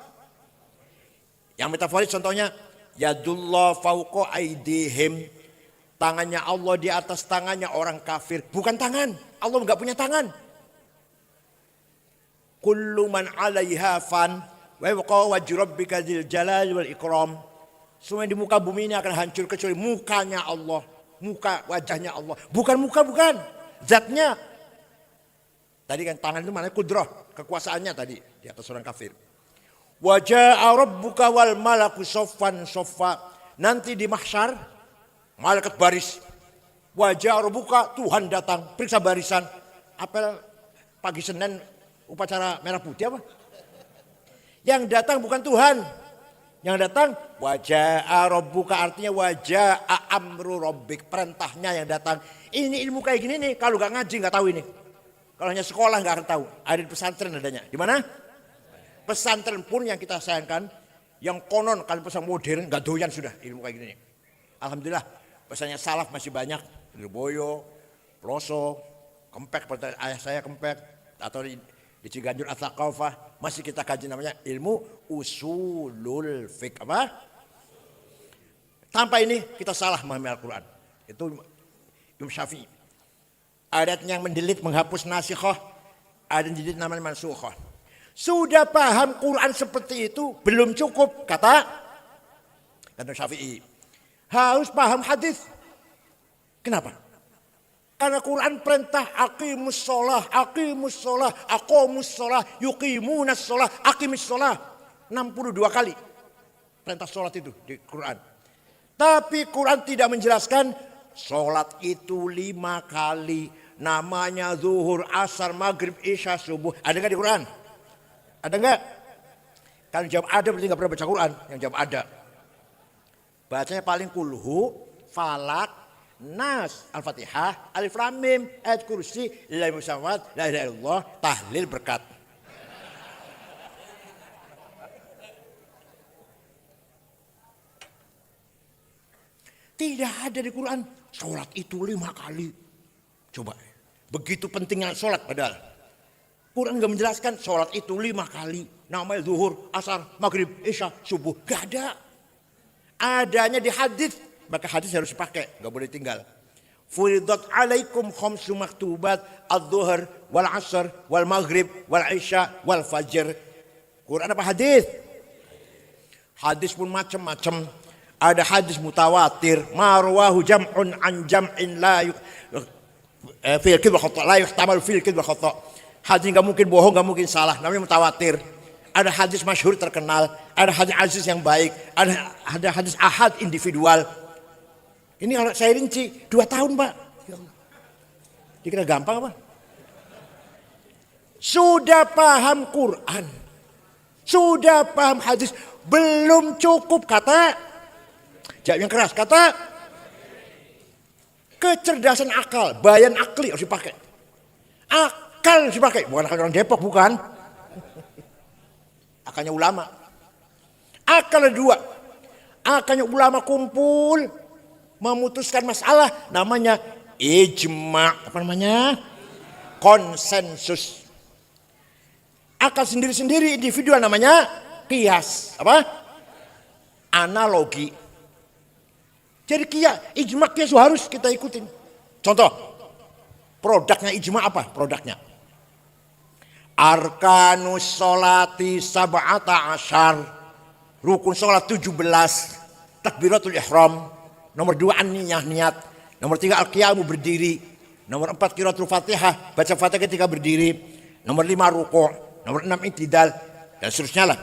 Yang metaforis contohnya, yadullah fauqa aidihim. Tangannya Allah di atas tangannya orang kafir. Bukan tangan, Allah enggak punya tangan. Kullu man 'alaiha fan wa yabqa wajhu rabbika dzil jalali wal ikram. Semua di muka bumi ini akan hancur kecuali mukanya Allah, muka wajahnya Allah. Bukan muka, bukan zatnya. Tadi kan tangan itu maknanya kudrah, kekuasaannya tadi di atas orang kafir. Wa jaa rabbuka wal malaku saffan saffa. Nanti di mahsyar malaikat baris. Wa jaa rabbuka, Tuhan datang, periksa barisan. Apel pagi Senin upacara merah putih apa? Yang datang bukan Tuhan. Yang datang wajah rabbuka, artinya wajah amru rabbik, perintahnya yang datang. Ini ilmu kayak gini nih, kalau gak ngaji gak tahu ini. Kalau hanya sekolah gak akan tahu. Ada di pesantren adanya. Di mana? Pesantren pun yang kita sayangkan, yang konon kalau pesan modern gak doyan sudah ilmu kayak gini nih. Alhamdulillah pesannya salaf masih banyak. Lirboyo, Ploso, Kempek, ayah saya Kempek, atau di Ciganjur At-Thaqafah masih kita kaji, namanya ilmu usulul fiqh. Apa? Tanpa ini kita salah memahami Al-Quran. Itu Imam Syafi'i. Ada yang mendelete, menghapus nasikhah, ada yang mendelete namanya mansukhah. Sudah paham Quran seperti itu belum cukup, kata Syafi'i. Harus paham hadis. Kenapa? Karena Quran perintah aqimus sholah, aqomus sholah, yuqimunas sholah, aqimis sholah. 62 kali perintah sholat itu di Quran. Tapi Quran tidak menjelaskan sholat itu 5 kali. Namanya zuhur, asar, maghrib, isya, subuh. Ada nggak di Quran? Ada nggak? Kalau jawab ada berarti nggak pernah baca Quran. Yang jawab ada. Bacanya paling kulhu, falak, nas, al-fatihah, alif lam mim, ayat kursi, lillahi musawat, la ilaha illallah, tahlil berkat. Tidak ada di Quran sholat itu 5 kali. Coba, begitu pentingnya sholat padahal. Quran nggak menjelaskan sholat itu 5 kali. namanya zuhur, asar, maghrib, isya, subuh. Gak ada. Adanya di hadis. Maka hadis harus dipakai, gak boleh tinggal. Furidat alaikum khamsu maktubat adz-dzuhr wal asr wal maghrib wal isya wal fajr. Quran apa hadis? Hadis pun macam-macam. Ada hadis mutawatir, marwahu jam'un an jam'in la fil kidb khata, la yuhtamal fil kidb khata. Hadis enggak mungkin bohong, enggak mungkin salah, namanya mutawatir. Ada hadis masyhur terkenal, ada hadis aziz yang baik, ada hadis ahad individual. Ini kalau saya rinci 2 tahun, Pak. Dikira gampang apa? Sudah paham Quran, sudah paham hadis, belum cukup kata. Jawab yang keras, kata kecerdasan akal, bayan akli harus dipakai. Akal harus dipakai, bukan akal orang Depok, bukan. Akalnya ulama. Akal ada 2. Akalnya ulama kumpul memutuskan masalah, namanya ijma. Apa namanya? Konsensus. Akal sendiri-sendiri individual namanya qiyas. Apa? Analogi. Jadi ijma qiyas harus kita ikutin. Contoh, produknya ijma apa? Produknya arkanus sholati sab'ata asyar, rukun sholat 17, takbiratul ihram. Nomor 2 an-niyah, niat. Nomor 3 al-qiyamu, berdiri. Nomor 4 qiraatul Fatihah, baca Fatihah ketika berdiri. Nomor 5 ruku'. Nomor 6 i'tidal, dan seterusnya lah.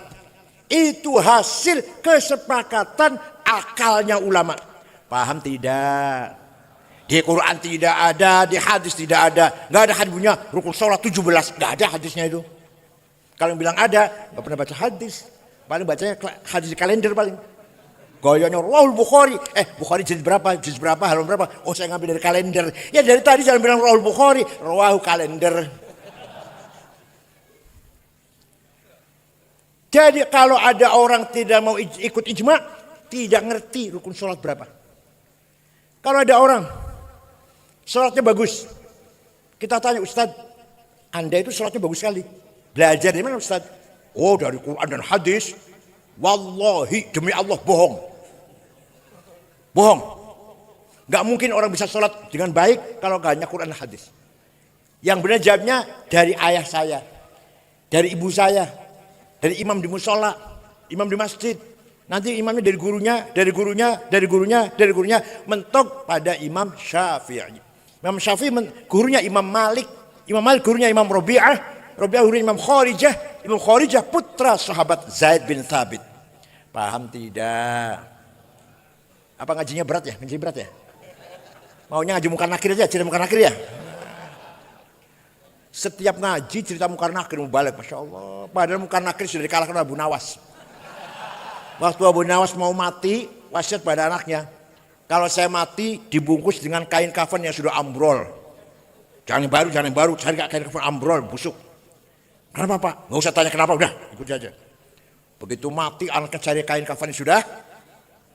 Itu hasil kesepakatan akalnya ulama. Paham tidak? Di Quran tidak ada, di hadis tidak ada. Enggak ada hadisnya rukun sholat 17, enggak ada hadisnya itu. Kalau yang bilang ada, enggak pernah baca hadis. Paling bacanya hadis di kalender paling. Gayanya Rahul Bukhari. Bukhari juz berapa, halaman berapa? Oh, saya ngambil dari kalender. Ya dari tadi jangan bilang Rahul Bukhari, Rahul kalender. Jadi kalau ada orang tidak mau ikut ijma, tidak ngerti rukun sholat berapa. Kalau ada orang sholatnya bagus, kita tanya, Ustadz, Anda itu sholatnya bagus sekali. Belajar dari mana, Ustadz? Oh, dari Quran dan hadis. Wallahi, demi Allah, bohong. Bohong. Gak mungkin orang bisa sholat dengan baik kalau gak hanya Quran dan hadis. Yang benar jawabnya dari ayah saya, dari ibu saya, dari imam di musola, imam di masjid. Nanti imamnya dari gurunya, mentok pada Imam Syafi'i. Imam Syafi'i gurunya Imam Malik, Imam Malik gurunya Imam Rabi'ah, gurunya Imam Kharijah putra sahabat Zaid bin Thabit. Paham tidak? Apa ngajinya berat ya? Ngaji berat ya? Maunya ngaji Munkar Nakir aja, cerita Munkar Nakir ya? Setiap ngaji cerita Munkar Nakir balik, Masya Allah. Padahal Munkar Nakir sudah dikalahkan Abu Nawas. Waktu Abu Nawas mau mati, wasiat pada anaknya, kalau saya mati dibungkus dengan kain kafan yang sudah ambrol. Jangan yang baru, cari kain kafan ambrol, busuk. Kenapa, Pak? Nggak usah tanya kenapa, udah ikut saja. Begitu mati anaknya cari kain kafan yang sudah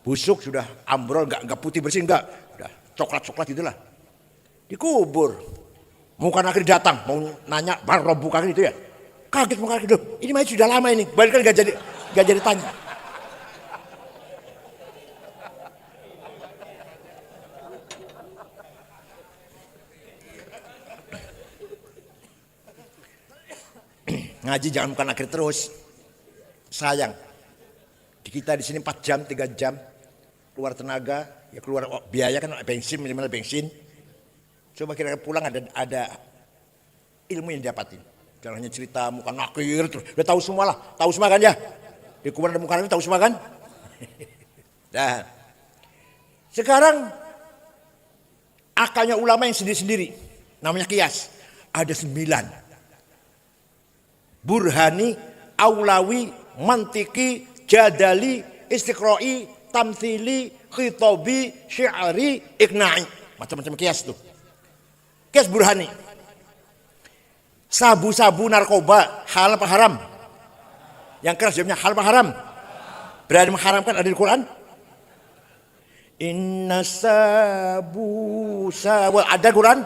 busuk, sudah ambrol, enggak putih bersih, enggak, udah coklat itulah. Dikubur. Munkar Nakir datang mau nanya, baru buka itu ya. Kaget Munkar Nakir, ini mayat sudah lama ini, balik kan enggak jadi tanya. Ngaji jangan Munkar Nakir terus. Sayang. Kita di sini 4 jam, 3 jam. Keluar tenaga, ya keluar biaya kan bensin, minimal bensin. Coba kira-kira pulang ada ilmu yang didapatin. Jangan hanya cerita Munkar Nakir terus. Udah tahu semua lah, tahu semua kan ya. Di kuburan ada Munkar Nakir tahu semua kan? Nah, sekarang akalnya ulama yang sendiri-sendiri, namanya qiyas. Ada 9. Burhani, Aulawi, Mantiki, Jadali, Istiqra'i, Tamthili, Khitabi, Syi'ari, Iqna'i. Macam-macam qiyas tuh. Qiyas burhani. Sabu-sabu narkoba halal apa haram? Yang keras jawabnya halal apa haram? Berani mengharamkan ada di Quran? Inna sabu ada Quran?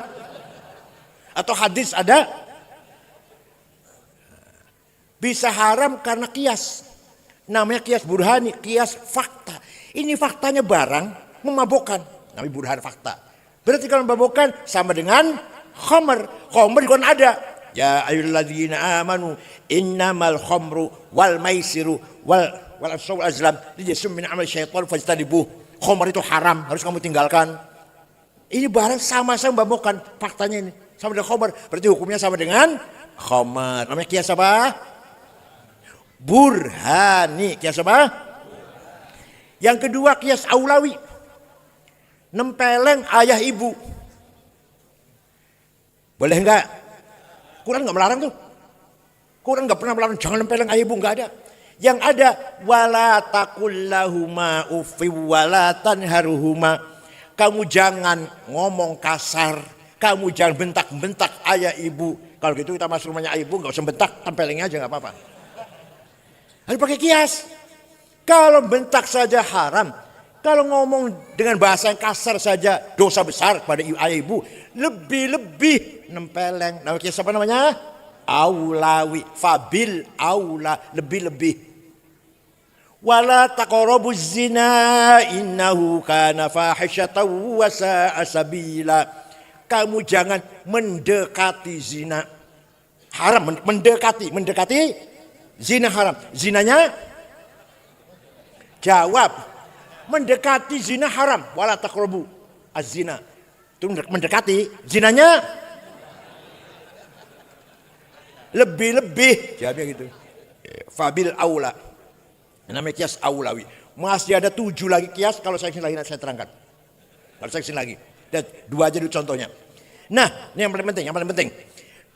Atau hadis ada? Bisa haram karena kias. Namanya kias burhani, kias fakta. Ini faktanya barang memabukkan. Namanya burhan fakta. Berarti kalau memabukkan sama dengan khamr. Khamr kan ada. Ya ayyuhalladzina amanu innamal khamru wal maisiru wal ansab wal azlam rijsun min amal syaitan fajtanibuh. Khamr itu haram, harus kamu tinggalkan. Ini barang sama-sama memabukkan, faktanya ini sama dengan khamr. Berarti hukumnya sama dengan khamr. Namanya kias apa? Burhani. Kias apa? Yang kedua kias aulawi. Nempeleng ayah ibu. Boleh enggak? Quran enggak melarang tuh. Quran enggak pernah melarang jangan nempeleng ayah ibu, enggak ada. Yang ada wala taqullahuma uffi wala tanharuhuma. Kamu jangan ngomong kasar, kamu jangan bentak-bentak ayah ibu. Kalau gitu kita masuk rumahnya ayah ibu enggak usah bentak, tempelengnya aja enggak apa-apa. Harus pakai kias. Kalau bentak saja haram, kalau ngomong dengan bahasa yang kasar saja dosa besar pada ayah ibu, lebih-lebih nempeleng. Nah, kias apa namanya? Aulawi. Fabil aula, lebih-lebih. Wala taqrabuz zina innahu kana fahisyatan wa sa'a sabila. Kamu jangan mendekati zina. Haram mendekati zina haram. Zinanya jawab. Mendekati zina haram. Wala taqrabu az-zina. Itu mendekati, zinanya lebih-lebih. Jawabnya gitu. Fabil aula. Namanya kias aulawi. Masih ada 7 lagi kias, kalau saya lagi saya terangkan. Kalau saya lagi. Dan 2 aja dulu contohnya. Nah, ini yang paling penting,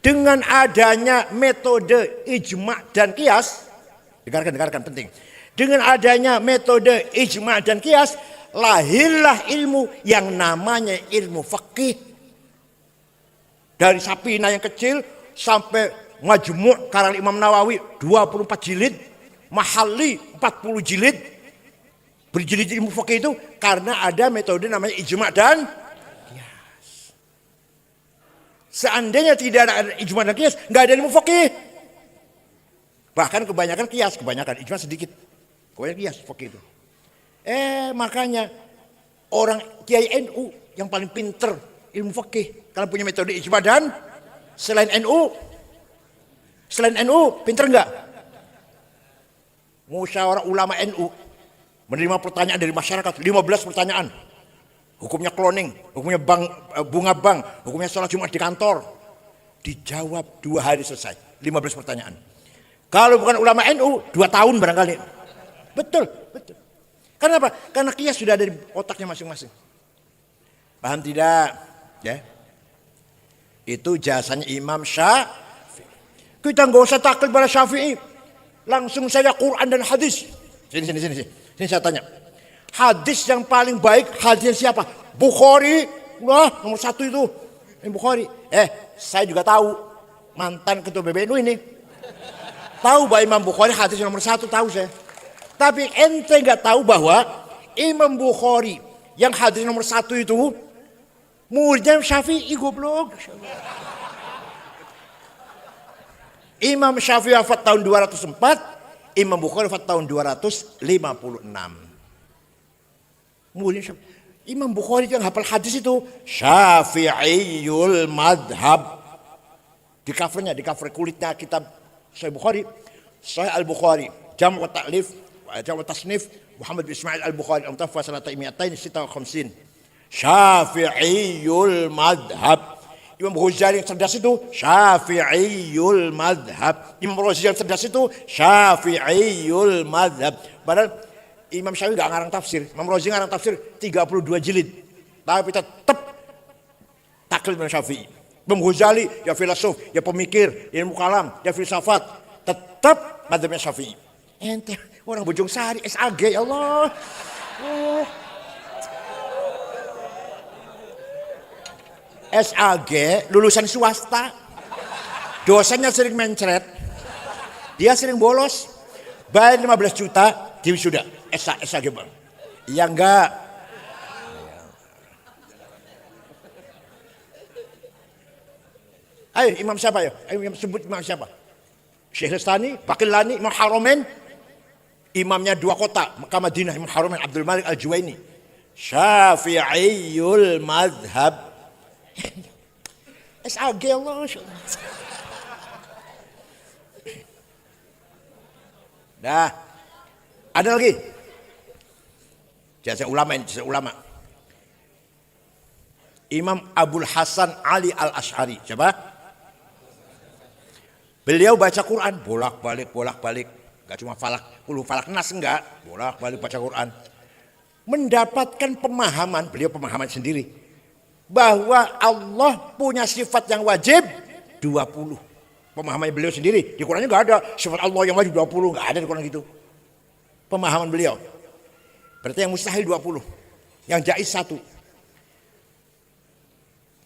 Dengan adanya metode ijma' dan kias, dengarkan penting. Dengan adanya metode ijma' dan kias, lahirlah ilmu yang namanya ilmu fikih. Dari Sapina yang kecil sampai Majmu' karang Imam Nawawi 24 jilid, Mahalli 40 jilid. Berjilid ilmu fikih itu karena ada metode namanya ijma' dan kias. Seandainya tidak ada ijma' dan kias, nggak ada ilmu fikih. Bahkan kebanyakan kias, ijma' sedikit. Kebanyakan kias fikih itu. Makanya orang Kiai NU yang paling pinter ilmu fikih kalau punya metode ijma' dan selain NU pinter enggak? Musyawarah ulama NU menerima pertanyaan dari masyarakat, 15 pertanyaan. Hukumnya cloning, hukumnya bunga bank, hukumnya sholat Jumat di kantor. Dijawab 2 hari selesai, 15 pertanyaan. Kalau bukan ulama NU, 2 tahun barangkali. Betul. Kenapa? Karena kias sudah ada di otaknya masing-masing. Paham tidak? Ya. Itu jasanya Imam Syafi'i. Kita nggak usah taklid pada Syafi'i. Langsung saja Quran dan hadis. Sini saya tanya. Hadis yang paling baik, hadisnya siapa? Bukhari. Wah, nomor 1 itu. Bukhari. Saya juga tahu. Mantan ketua PBNU ini. Tahu bahwa Imam Bukhari hadis nomor 1, tahu saya. Tapi ente nggak tahu bahwa Imam Bukhari yang hadis nomor 1 itu muridnya Syafi'i, goblok. Imam Syafi'i wafat tahun 204, Imam Bukhari wafat tahun 256. Muridnya Syafi'i. Imam Bukhari yang hafal hadis itu Syafi'iyul madhab. Di cover kulitnya kitab Sahih Bukhari, Sahih Al-Bukhari, Jam' wa Ta'lif, Jam' wa Tasnif, Muhammad bin Ismail Al-Bukhari, Al-Mutawaffa sanata 256. Syafi'iyul madhab. Imam Ghazali yang cerdas itu Syafi'iyul madhab. Imam Razi yang cerdas itu Syafi'iyul madhab. Padahal Imam Syafi'i gak ngarang tafsir. Imam Razi ngarang tafsir 32 jilid. Tapi tetap taklid Imam Syafi'i. Imam Ghazali ya filosof, ya pemikir, ya ilmu kalam, ya filsafat. Tetap madhabnya Syafi'i. Ente orang Bojong Sari, SAG, ya Allah. SAG lulusan swasta, dosennya sering mencret, dia sering bolos, bayar 15 juta, sudah SAG bang. Iya enggak? Ayo imam siapa ya? Ayo sebut imam siapa? Syehristani, Baqillani, Imam Haramain, imamnya 2 kota, Mekah Madinah, Imam Haramain Abdul Malik Al-Juwaini. Syafi'iyul madhab. SAG Allah. Dah. Ada lagi. Jasa ulama. Imam Abul Hasan Ali Al-Asy'ari. Siapa? Beliau baca Quran bolak-balik. Gak cuma falak nas, enggak. Bolak-balik baca Quran. Mendapatkan pemahaman, beliau pemahaman sendiri, bahwa Allah punya sifat yang wajib 20. Pemahaman beliau sendiri. Di Qurannya enggak ada sifat Allah yang wajib 20. Enggak ada di Quran gitu. Pemahaman beliau. Berarti yang mustahil 20. Yang jaiz 1.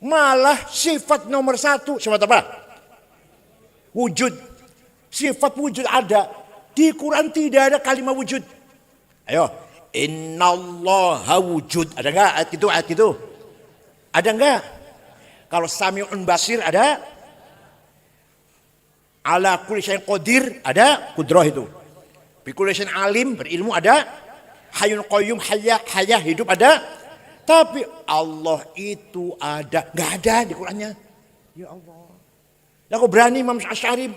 Malah sifat nomor 1, sifat apa? Wujud. Sifat wujud ada. Di Quran tidak ada kalimat wujud. Ayo. Innallaha wujud. Ada enggak ayat itu? Ada enggak? Kalau Sami'un Basir ada? Ala kulli syai'in qadir ada? Qudrah itu. Bi kulli syai'in alim, berilmu ada? Hayyun qayyum, hayah hidup ada? Tapi Allah itu ada, enggak ada di Qurannya. Ya Allah. Ya kok berani Imam Asy'ari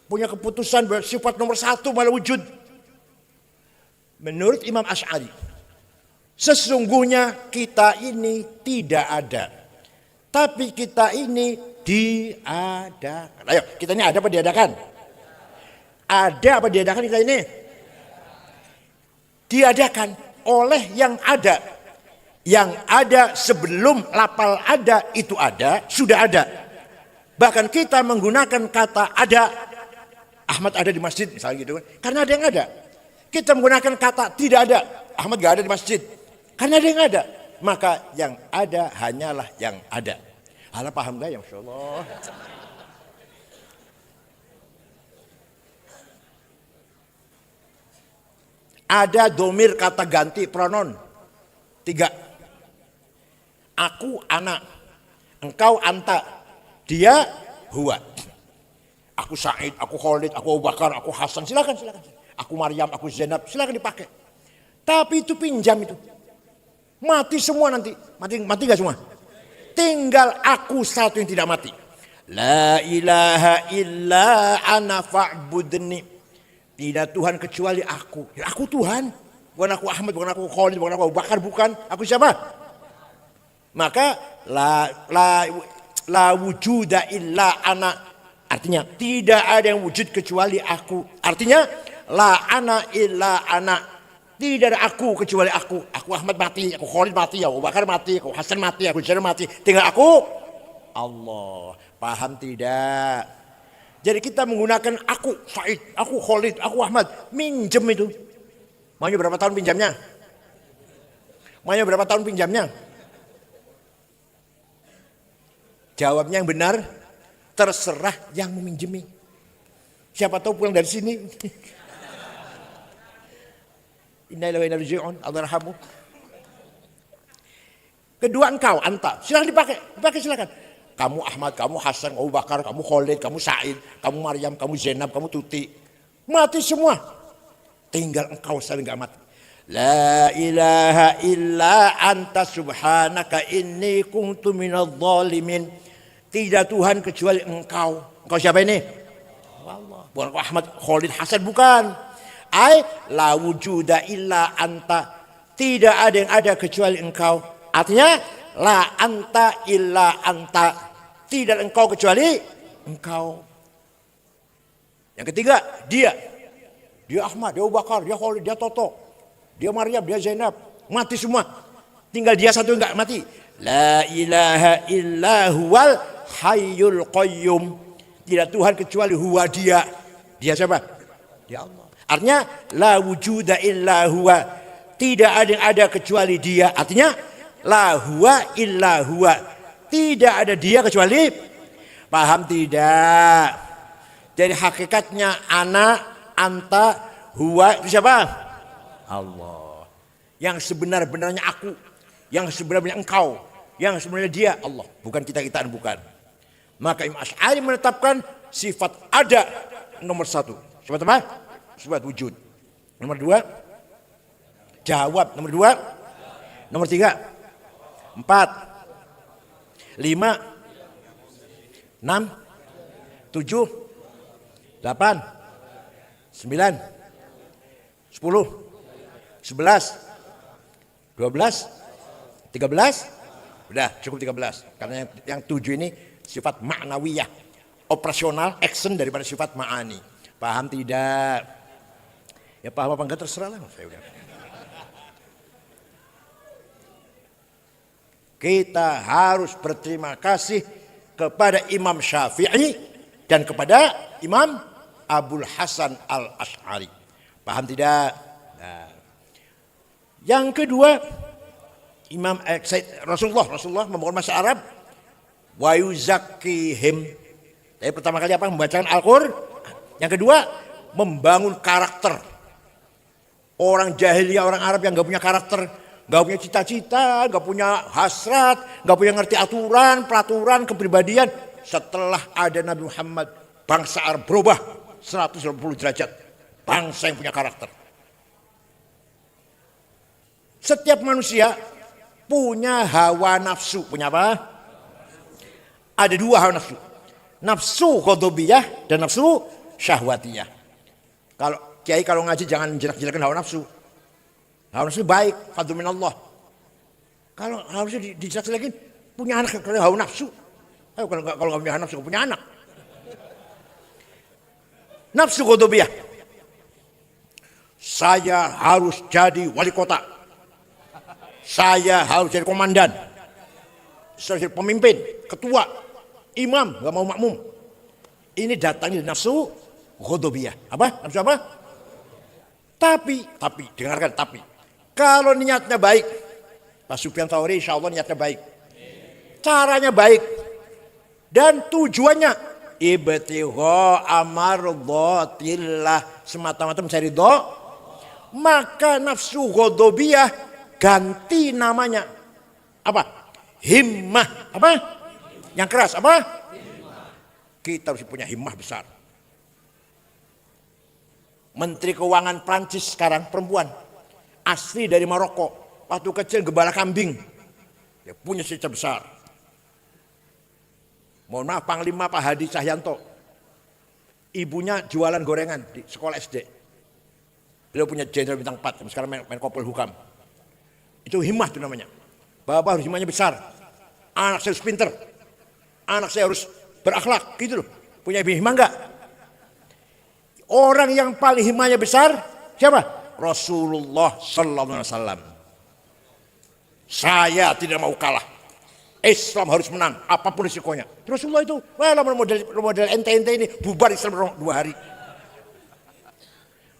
punya keputusan bersifat nomor 1 malah wujud. Menurut Imam Asy'ari, sesungguhnya kita ini tidak ada. Tapi kita ini diadakan. Ayo, kita ini ada apa diadakan? Ada apa diadakan kita ini? Diadakan oleh yang ada. Yang ada sebelum lapal ada itu ada, sudah ada. Bahkan kita menggunakan kata ada. Ahmad ada di masjid misalnya gitu kan. Karena ada yang ada. Kita menggunakan kata tidak ada. Ahmad gak ada di masjid. Karena ada yang ada. Maka yang ada hanyalah yang ada. Hala paham gak ya Masya Allah. Ada domir kata ganti pronoun. 3. Aku anak. Engkau anta. Dia huwa. Aku Said, aku Khalid, aku Abu Bakar, aku Hasan. Silakan. Aku Maryam, aku Zainab, silakan dipakai. Tapi itu pinjam itu. Mati semua nanti. Mati gak semua? Tinggal aku satu yang tidak mati. La ilaha illa ana fa'budni. Tidak Tuhan kecuali aku. Ya, aku Tuhan. Bukan aku Ahmad, bukan aku Khalid, bukan aku Abu Bakar, bukan. Aku siapa? Maka la wujuda illa ana. Artinya tidak ada yang wujud kecuali aku. Artinya la ana illa ana. Tidak ada aku kecuali aku. Aku Ahmad mati, aku Khalid mati, aku Bakar mati, aku Hasan mati, aku Zainab mati. Tinggal aku Allah. Paham tidak? Jadi kita menggunakan aku Said, aku Khalid, aku Ahmad. Minjem itu. Maunya berapa tahun pinjamnya? Jawabnya yang benar. Terserah yang meminjemi. Siapa tahu pulang dari sini. Innalillahi wa inna ilaihi raji'un. Allah rahmu. Kedua engkau, anta. Silakan dipakai silakan. Kamu Ahmad, kamu Hasan, kamu Bakar, kamu Khalid, kamu Said, kamu Maryam, kamu Zainab, kamu Tuti. Mati semua. Tinggal engkau saja enggak mati. La ilaha illa anta subhanaka inni kuntu minadh dhalimin. Tidak Tuhan kecuali engkau. Engkau siapa ini? Allah. Bukan Ahmad, Khalid, Hasan, bukan. La wujuda illa anta. Tidak ada yang ada kecuali engkau. Artinya la anta illa anta. Tidak engkau kecuali engkau. Yang ketiga, dia. Dia Ahmad, dia Abu Bakar, dia Khalid, dia Toto. Dia Maryam, dia Zainab. Mati semua. Tinggal dia satu enggak mati. La ilaha illa huwal hayyul qayyum. Tidak Tuhan kecuali huwa dia. Dia siapa? Dia Allah. Artinya la wujuda illa huwa. Tidak ada yang ada kecuali dia. Artinya la huwa illa huwa. Tidak ada dia kecuali. Paham tidak? Jadi hakikatnya ana, anta, huwa itu siapa? Allah. Yang sebenar-benarnya aku. Yang sebenarnya engkau. Yang sebenarnya dia Allah. Bukan kita-kitaan, bukan. Maka Imam Asy'ari menetapkan sifat ada nomor 1. Sifat apa? Sifat wujud. Nomor 2, jawab. Nomor 2, nomor 3, 4, 5, 6, 7, 8, 9, 10, 11, 12, 13. Udah cukup 13. Karena yang 7 ini sifat ma'nawiyah. Operasional, action daripada sifat ma'ani. Paham tidak? Ya paham apa enggak terserah lah. Saya udah. Kita harus berterima kasih kepada Imam Syafi'i dan kepada Imam Abul Hasan Al-Asy'ari. Paham tidak? Nah. Yang kedua, Rasulullah membangun masyarakat Arab wa yuzakkihim. Tapi pertama kali apa? Membacakan Al-Qur'an. Yang kedua, membangun karakter. Orang jahiliyah, orang Arab yang enggak punya karakter, enggak punya cita-cita, enggak punya hasrat, enggak punya ngerti aturan, peraturan, kepribadian. Setelah ada Nabi Muhammad, bangsa Arab berubah 180 derajat. Bangsa yang punya karakter. Setiap manusia punya hawa nafsu. Punya apa? Ada 2 hawa nafsu. Nafsu ghadabiyah dan nafsu syahwatiyah. Kalau ngaji jangan jelek-jelekan hawa nafsu. Hawa nafsu baik, fadlu minallah. Kalau hawa nafsu dijelek-jelekin, punya anak kalau hawa nafsu. Kalau nggak punya hawa nafsu, punya anak. Nafsu ghadabiyah. Saya harus jadi wali kota. Saya harus jadi komandan. Saya jadi pemimpin, ketua, imam, nggak mau makmum. Ini datangnya dari nafsu ghadabiyah. Apa? Nafsu apa? Tapi, dengarkan tapi. Kalau niatnya baik, Pak Sufyan Tsauri insya Allah niatnya baik. Caranya baik. Dan tujuannya ibtigha amardhatillah, semata-mata mencari ridho. Maka nafsu ghadabiyah ganti namanya. Apa? Himmah. Apa? Yang keras apa? Kita harus punya himmah besar. Menteri Keuangan Prancis sekarang perempuan, asli dari Maroko, waktu kecil gembala kambing, dia punya cita besar. Mohon maaf, Panglima Pak Hadi Cahyanto, ibunya jualan gorengan di sekolah SD. Beliau punya jenderal bintang 4, sekarang Menko Polhukam. Itu himmah itu namanya. Bapak harus himmahnya besar. Anak saya harus pinter, anak saya harus berakhlak, gitu loh. Punya himmah enggak? Orang yang paling himmahnya besar siapa? Rasulullah Sallallahu Alaihi Wasallam. Saya tidak mau kalah. Islam harus menang, apapun risikonya. Rasulullah itu, model ente-ente ini bubar Islam 2 hari.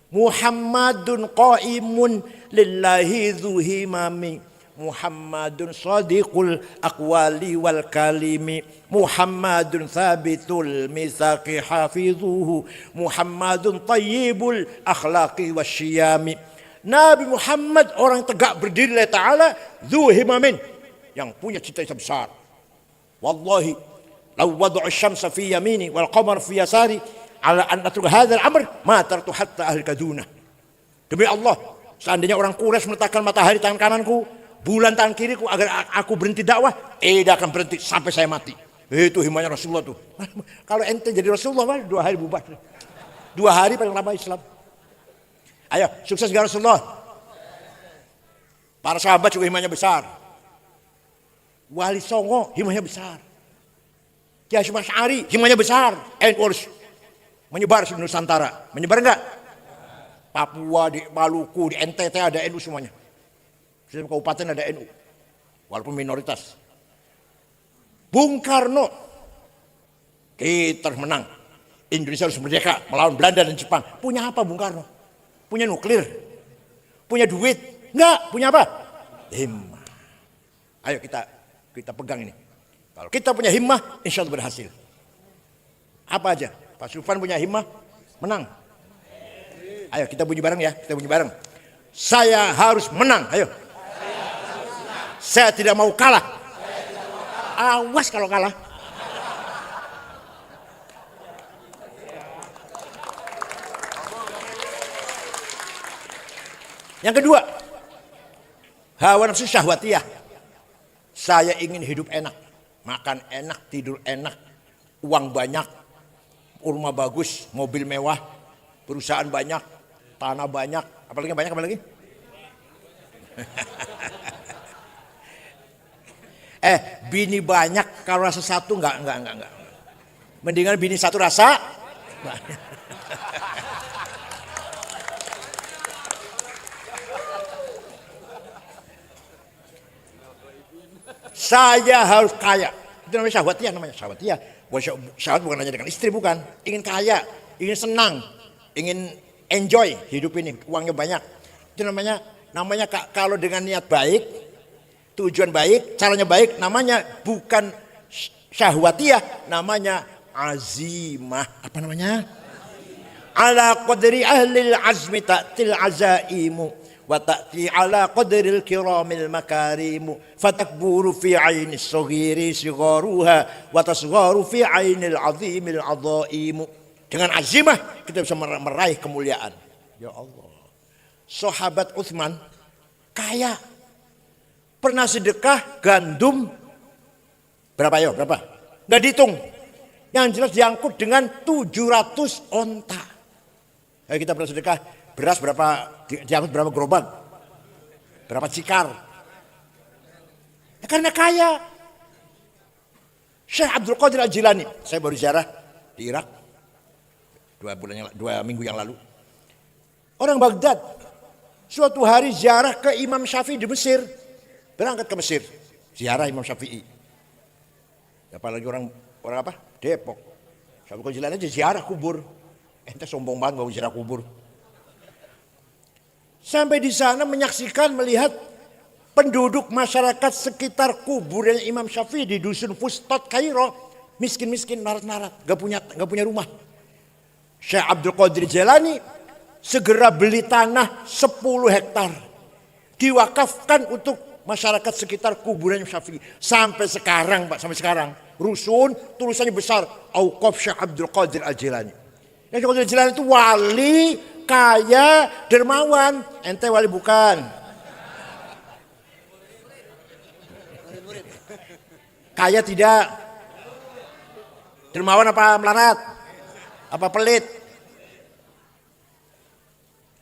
Muhammadun qaimun lillahi dzuhimami. Muhammadun sadiqul aqwali wal kalimi. Muhammadun thabitul mitsaqi hafidhuhu. Muhammadun tayyibul akhlaqi wasyiyami. Nabi Muhammad orang tegak berdiri lillahi ta'ala, dzuhimamin, yang punya cita-cita besar. Wallahi law wada'u asy-syamsa fi yamini wal qamar fi yasari ala an atruka hadzal amr ma tartu hatta ahli kaduna. Demi Allah, seandainya orang Quraisy meletakkan matahari tangan kananku, bulan tangan kiriku agar aku berhenti dakwah, tidak akan berhenti sampai saya mati. Itu himmahnya Rasulullah tuh. Kalau ente jadi Rasulullah, 2 hari bubar. 2 hari paling lama Islam. Ayo, sukses ya Rasulullah. Para sahabat juga himmahnya besar. Wali Songo himmahnya besar. Kiai Hasyim Asy'ari himmahnya besar. NU menyebar di Nusantara. Menyebar enggak? Papua, di Maluku, di NTT ada NU semuanya. Setiap kabupaten ada NU. Walaupun minoritas. Bung Karno, kita harus menang. Indonesia harus merdeka melawan Belanda dan Jepang. Punya apa Bung Karno? Punya nuklir? Punya duit? Enggak. Punya apa? Himmah. Ayo kita pegang ini. Kalau kita punya himmah, insya Allah berhasil. Apa aja? Pak Sufyan punya himmah, menang. Ayo kita bunyi bareng ya, kita bunyi bareng. Saya harus menang, ayo. Saya tidak mau kalah. Awas kalau kalah. Yang kedua, hawa nafsu syahwatiyah. Saya ingin hidup enak, makan enak, tidur enak, uang banyak, rumah bagus, mobil mewah, perusahaan banyak, tanah banyak, apalagi banyak apalagi? Bini banyak kalau rasa satu enggak. Mendingan bini satu rasa. Saya harus kaya. Itu namanya syahwatiyah, Syahwat bukan hanya dengan istri, bukan. Ingin kaya, ingin senang, ingin enjoy hidup ini, uangnya banyak. Itu namanya kalau dengan niat baik, tujuan baik, caranya baik, namanya bukan syahwatiyah, namanya azimah. Apa namanya? Ala qadri ahli azmi ta'til azaimu wa ta'ti ala qadril kiramil makarimu fatakburu fi aini as-saghiri sigharuha wa tasgharu fi ainil azimil azaimu. Dengan azimah kita bisa meraih kemuliaan. Ya Allah. Sahabat Utsman kaya. Pernah sedekah gandum berapa? Nggak dihitung. Yang jelas diangkut dengan 700 onta. Kita pernah sedekah beras berapa, diangkut berapa gerobak, berapa cikar. Karena kaya. Syekh Abdul Qadir Al-Jilani, saya baru ziarah di Irak 2 minggu yang lalu. Orang Baghdad, suatu hari ziarah ke Imam Syafi'i di Mesir. Berangkat ke Mesir, ziarah Imam Syafi'i. Apalagi orang apa? Depok. Syekh Abdul Qadir Al-Jilani aja ziarah kubur. Ente sombong banget mau ziarah kubur. Sampai di sana menyaksikan, melihat penduduk masyarakat sekitar kuburnya Imam Syafi'i di dusun Fustat, Kairo, miskin-miskin, narat-narat, gak punya rumah. Syekh Abdul Qadir Jilani segera beli tanah 10 hektar, diwakafkan untuk masyarakat sekitar kuburan Syafi'i. Sampai sekarang, Pak, rusun tulisannya besar, Auqaf Syekh Abdul Qadir Al-Jilani. Yang Syekh Abdul Qadir Jilani itu wali, kaya, dermawan. Ente wali bukan? Kaya tidak? Dermawan apa melarat? Apa pelit?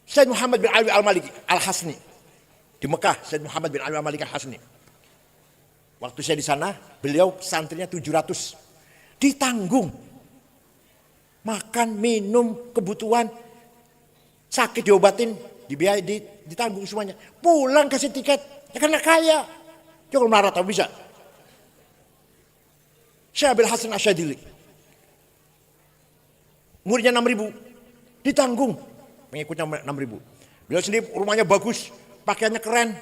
Sayyid Muhammad bin Ali Al-Maliki Al-Hasni di Mekah, Sayyid Muhammad bin Ali Al-Maliki Al-Hasni. Waktu saya di sana, beliau santrinya 700. Ditanggung. Makan, minum, kebutuhan, sakit diobatin, dibiayai, ditanggung semuanya. Pulang kasih tiket, ya karena kaya. Jangan marah, tak bisa. Syekh Abil Hasan Asyadili, muridnya 6.000, ditanggung, pengikutnya 6.000. Beliau sendiri rumahnya bagus, pakaiannya keren,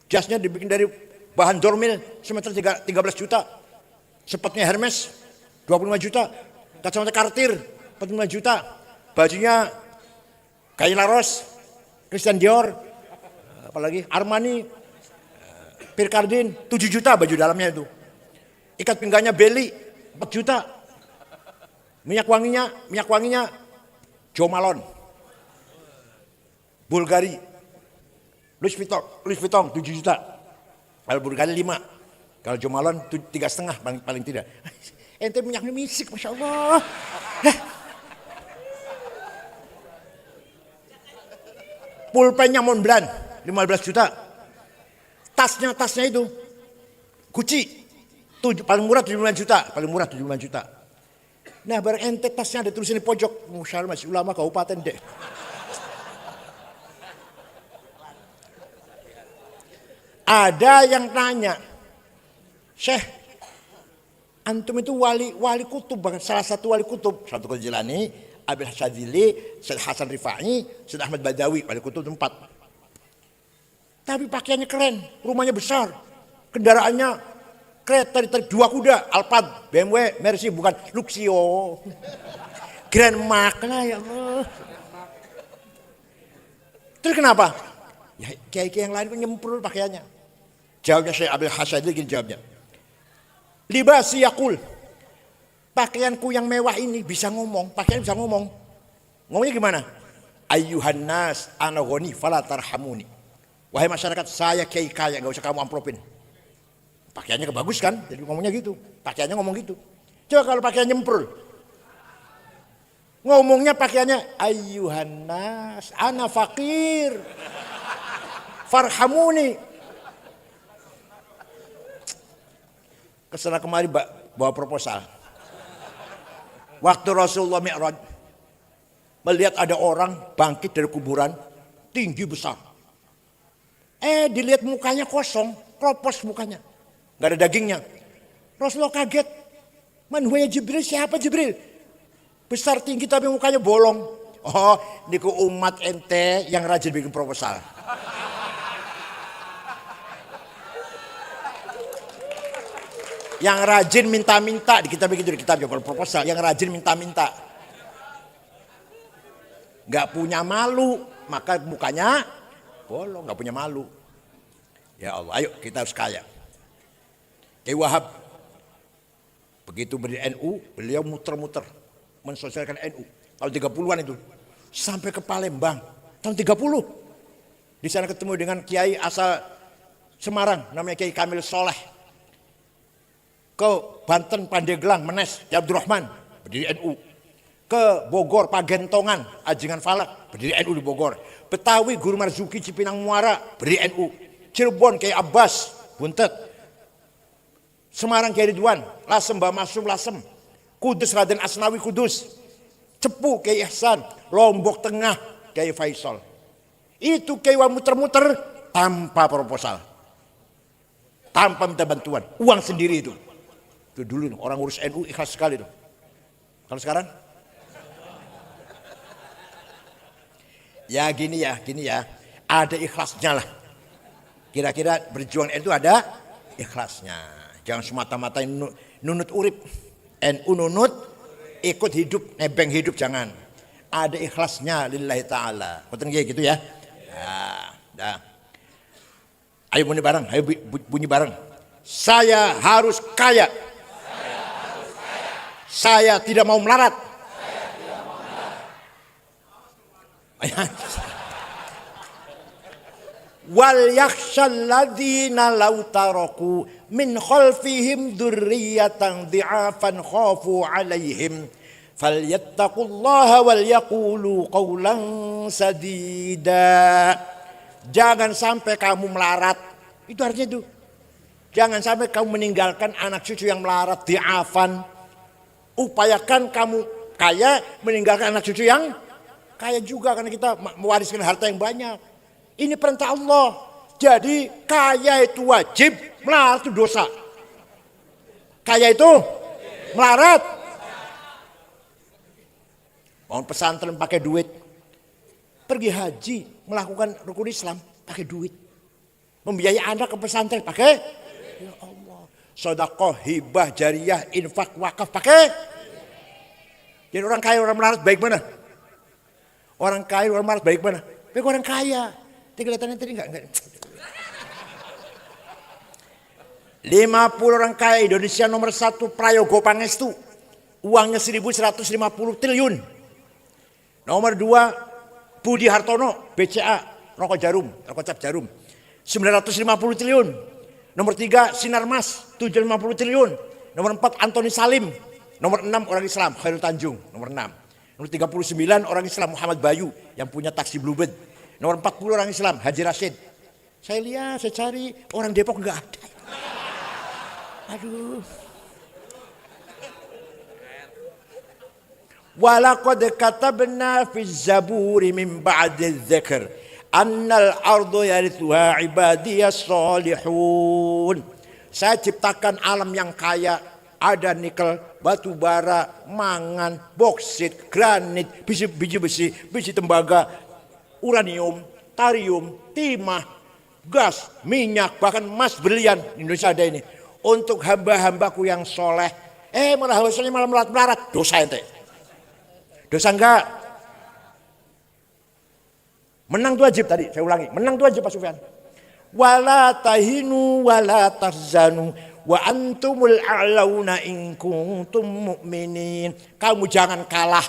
jasnya dibikin dari bahan dormil, semeter 13 juta, sepatunya Hermes 25 juta, kacamata Cartier 45 juta, bajunya Gaye Laros, Christian Dior, apalagi Armani, Pierre Cardin 7 juta baju dalamnya itu. Ikat pinggangnya Belly 4 juta. Minyak wanginya Jo Malone. Bulgari. Louis Vuitton 7 juta. Kalau Bulgari 5. Kalau Jo Malone 3,5 paling tidak. Ente minyaknya misik, Masya Allah. Pulpennya Montblanc 15 juta. Tasnya itu Gucci paling murah 75 juta. Nah, barang ente tasnya ada tulisan di pojok, Masya Allah, masih ulama kabupaten deh. Ada yang tanya, Syekh, antum itu wali kutub, bahkan salah satu wali kutub, Syekh Abdul Qadir Jilani, Abil Hasyadzili, Syekh Hasan Rifai, Syekh Ahmad Badawi, wali kutub 4. Tapi pakaiannya keren, rumahnya besar, kendaraannya kereta 2 kuda, Alphard, BMW, Mercy, bukan Luxio, Grand Mark lah, ya Allah. Terus kenapa? Ya kiai-kiai yang lain pun nyemprul pakaiannya. Jawabnya Syekh Abil Hasyadzili gini jawabnya. Libasi yakul, pakaianku yang mewah ini bisa ngomong, pakaian bisa ngomong. Ngomongnya gimana? Ayyuhan nas ana ghani fala tarhamuni. Wahai masyarakat, saya kiai kaya, enggak usah kamu amplopin. Pakaiannya bagus kan? Jadi ngomongnya gitu. Pakaiannya ngomong gitu. Coba kalau pakaiannya nyemprul. Ngomongnya pakaiannya ayyuhan nas ana fakir. Farhamuni. Kesana kemari bawa proposal. Waktu Rasulullah Mi'raj melihat ada orang bangkit dari kuburan tinggi besar. Dilihat mukanya kosong, kropos mukanya. Gak ada dagingnya. Rasulullah kaget. Man huwa ya Jibril, siapa Jibril? Besar tinggi tapi mukanya bolong. Oh, niku umat ente yang rajin bikin proposal. Yang rajin minta-minta, di kitab begitu, di kitab kalau proposal, yang rajin minta-minta. Gak punya malu, maka mukanya bolong, gak punya malu. Ya Allah, ayo kita harus kaya. Kiai Wahab, begitu berdiri NU, beliau muter-muter mensosialkan NU. Tahun 30-an itu, sampai ke Palembang, tahun 30. Di sana ketemu dengan Kiai asal Semarang, namanya Kiai Kamil Soleh. Ke Banten, Pandeglang, Menes, Kiai Abdurrahman, berdiri NU. Ke Bogor, Pagentongan, Ajingan Falak, berdiri NU di Bogor. Betawi, Guru Marzuki, Cipinang Muara, berdiri NU. Cirebon, Kiai Abbas, Buntet. Semarang, Kiai Ridwan, Lasem, Mbah Masum, Lasem. Kudus, Raden Asnawi, Kudus. Cepu, Kiai Ihsan. Lombok Tengah, Kiai Faisal. Itu Kiai muter-muter tanpa proposal. Tanpa minta bantuan, uang sendiri itu. Itu dulu orang urus NU ikhlas sekali tuh. Kalau sekarang? Ya gini ya. Ada ikhlasnya lah. Kira-kira berjuang NU ada ikhlasnya. Jangan semata-mata nunut urip. NU nunut ikut hidup, nebeng hidup jangan. Ada ikhlasnya lillahi ta'ala. Betul gitu ya? Dah. Ayo bunyi bareng. Saya harus kaya. Saya tidak mau melarat. Wal yakhshal ladzina law taraku min khalfihim dzurriyyatan dhi'afan khafu 'alaihim falyattaqullaha wal yaqulu qawlan sadida. Jangan sampai kamu melarat. Itu artinya itu. Jangan sampai kamu meninggalkan anak cucu yang melarat dhi'afan. Upayakan kamu kaya, meninggalkan anak cucu yang kaya juga, karena kita mewariskan harta yang banyak. Ini perintah Allah. Jadi kaya itu wajib, melarat itu dosa. Kaya itu melarat. Mau pesantren pakai duit, pergi haji, melakukan rukun Islam pakai duit, membiayai anak ke pesantren pakai, ya Allah, sedekah, hibah, jariyah, infak, wakaf pakai. Jadi orang kaya, orang melarat baik mana? Orang kaya, orang melarat baik mana? Baik orang kaya. Kelihatannya tadi enggak. 50 orang kaya Indonesia nomor 1 Prayogo Pangestu. Uangnya 1.150 triliun. Nomor 2 Budi Hartono, BCA, rokok jarum, rokok cap jarum. 950 triliun. Nomor 3 Sinarmas, 750 triliun. Nomor 4 Antoni Salim. Nomor 6 orang Islam, Khairul Tanjung, nomor 6. Nomor 39 orang Islam, Muhammad Bayu yang punya taksi Bluebird. Nomor 40 orang Islam, Haji Rashid. Saya lihat, saya cari, orang Depok enggak ada. Aduh. Walaqad katabna fi zaburi min ba'di dzikr annal ardu yarithuha ibadiyas salihun. Saya ciptakan alam yang kaya. Ada nikel, batu bara, mangan, boksit, granit, biji besi, biji tembaga, uranium, tarium, timah, gas, minyak, bahkan emas, berlian. Indonesia ada ini. Untuk hamba-hambaku yang soleh. Malah hasilnya malah melarat. Dosa ente. Dosa enggak? Menang itu wajib tadi, saya ulangi. Menang itu wajib Pak Sufyan. Wala tahinu wala tahzanu wa antumul a'launa in kuntum mu'minin. Kamu jangan kalah,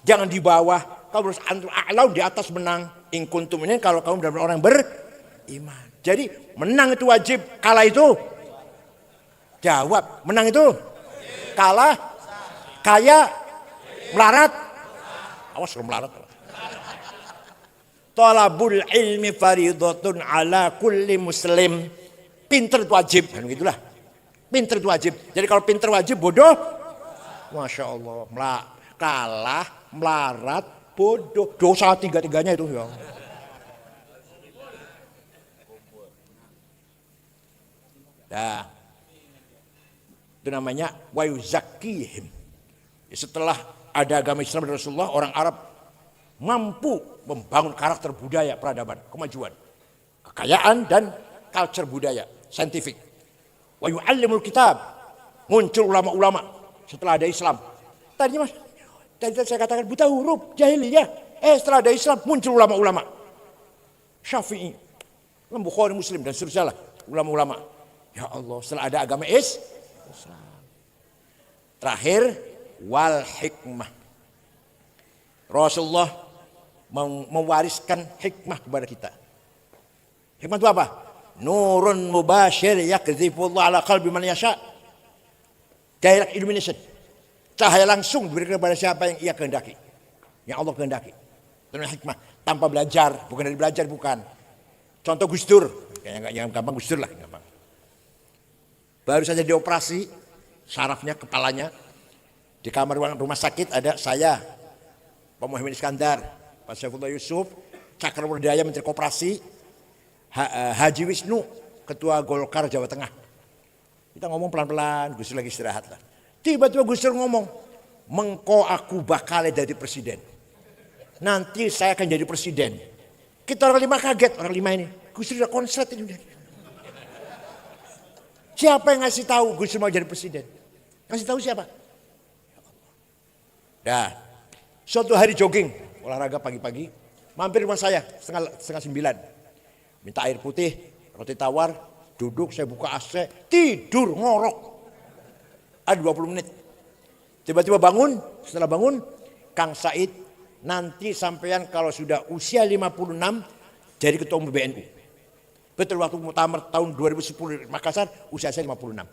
jangan di bawah, Kamu harus antum a'laun, di atas menang. In kuntum ini kalau kamu benar-benar orang beriman. Jadi menang itu wajib, kalah itu jawab. Menang itu kalah, kaya, melarat. Awas kalau melarat. Talabul ilmi faridatun ala kulli muslim. Pinter itu wajib, kan begitulah. Pinter itu wajib. Jadi kalau pinter wajib, bodoh, masya Allah, kalah, melarat, bodoh, dosa tiga-tiganya itu ya. Nah, itu namanya wa yuzakkihim. Setelah ada agama Islam dan Rasulullah, orang Arab mampu membangun karakter budaya, peradaban, kemajuan, kekayaan dan culture budaya, saintifik. Wa yu'allimul kitab, muncul ulama-ulama setelah ada Islam. Tadi saya katakan buta huruf, jahiliyah. Setelah ada Islam muncul ulama-ulama. Syafi'i, Imam Bukhari, Muslim dan seterusnya lah, ulama-ulama. Ya Allah, setelah ada agama Islam. Terakhir wal hikmah. Rasulullah mewariskan hikmah kepada kita. Hikmah itu apa? Nurun mubashir yakdzifullah ala qalbi man yasha. Direct illumination. Cahaya langsung diberikan kepada siapa yang ia kehendaki. Yang Allah kehendaki. Itu hikmah. Tanpa belajar, bukan dari belajar, bukan. Contoh Gus Dur. Yang gampang Gus Dur lah. Gampang. Baru saja dioperasi, sarafnya, kepalanya. Di kamar rumah sakit ada saya, Pak Muhammad Iskandar, Pak Saifullah Yusuf, Cakrawardaya Menteri Koperasi, Haji Wisnu, Ketua Golkar Jawa Tengah. Kita ngomong pelan-pelan, Gus Dur lagi istirahat lah. Tiba-tiba Gus Dur ngomong, mengko aku bakal jadi presiden. Nanti saya akan jadi presiden. Kita orang lima kaget, orang lima ini. Gus Dur udah konslet ini. Siapa yang ngasih tahu Gus Dur mau jadi presiden? Ngasih tahu siapa? Dah, suatu hari jogging, olahraga pagi-pagi, mampir rumah saya setengah 9. Minta air putih, roti tawar, duduk, saya buka AC, tidur ngorok. Ada 20 menit. Tiba-tiba bangun, setelah bangun, Kang Said, nanti sampean kalau sudah usia 56, jadi ketua umum PBNU. Betul, waktu muktamar tahun 2010 di Makassar, usia saya 56.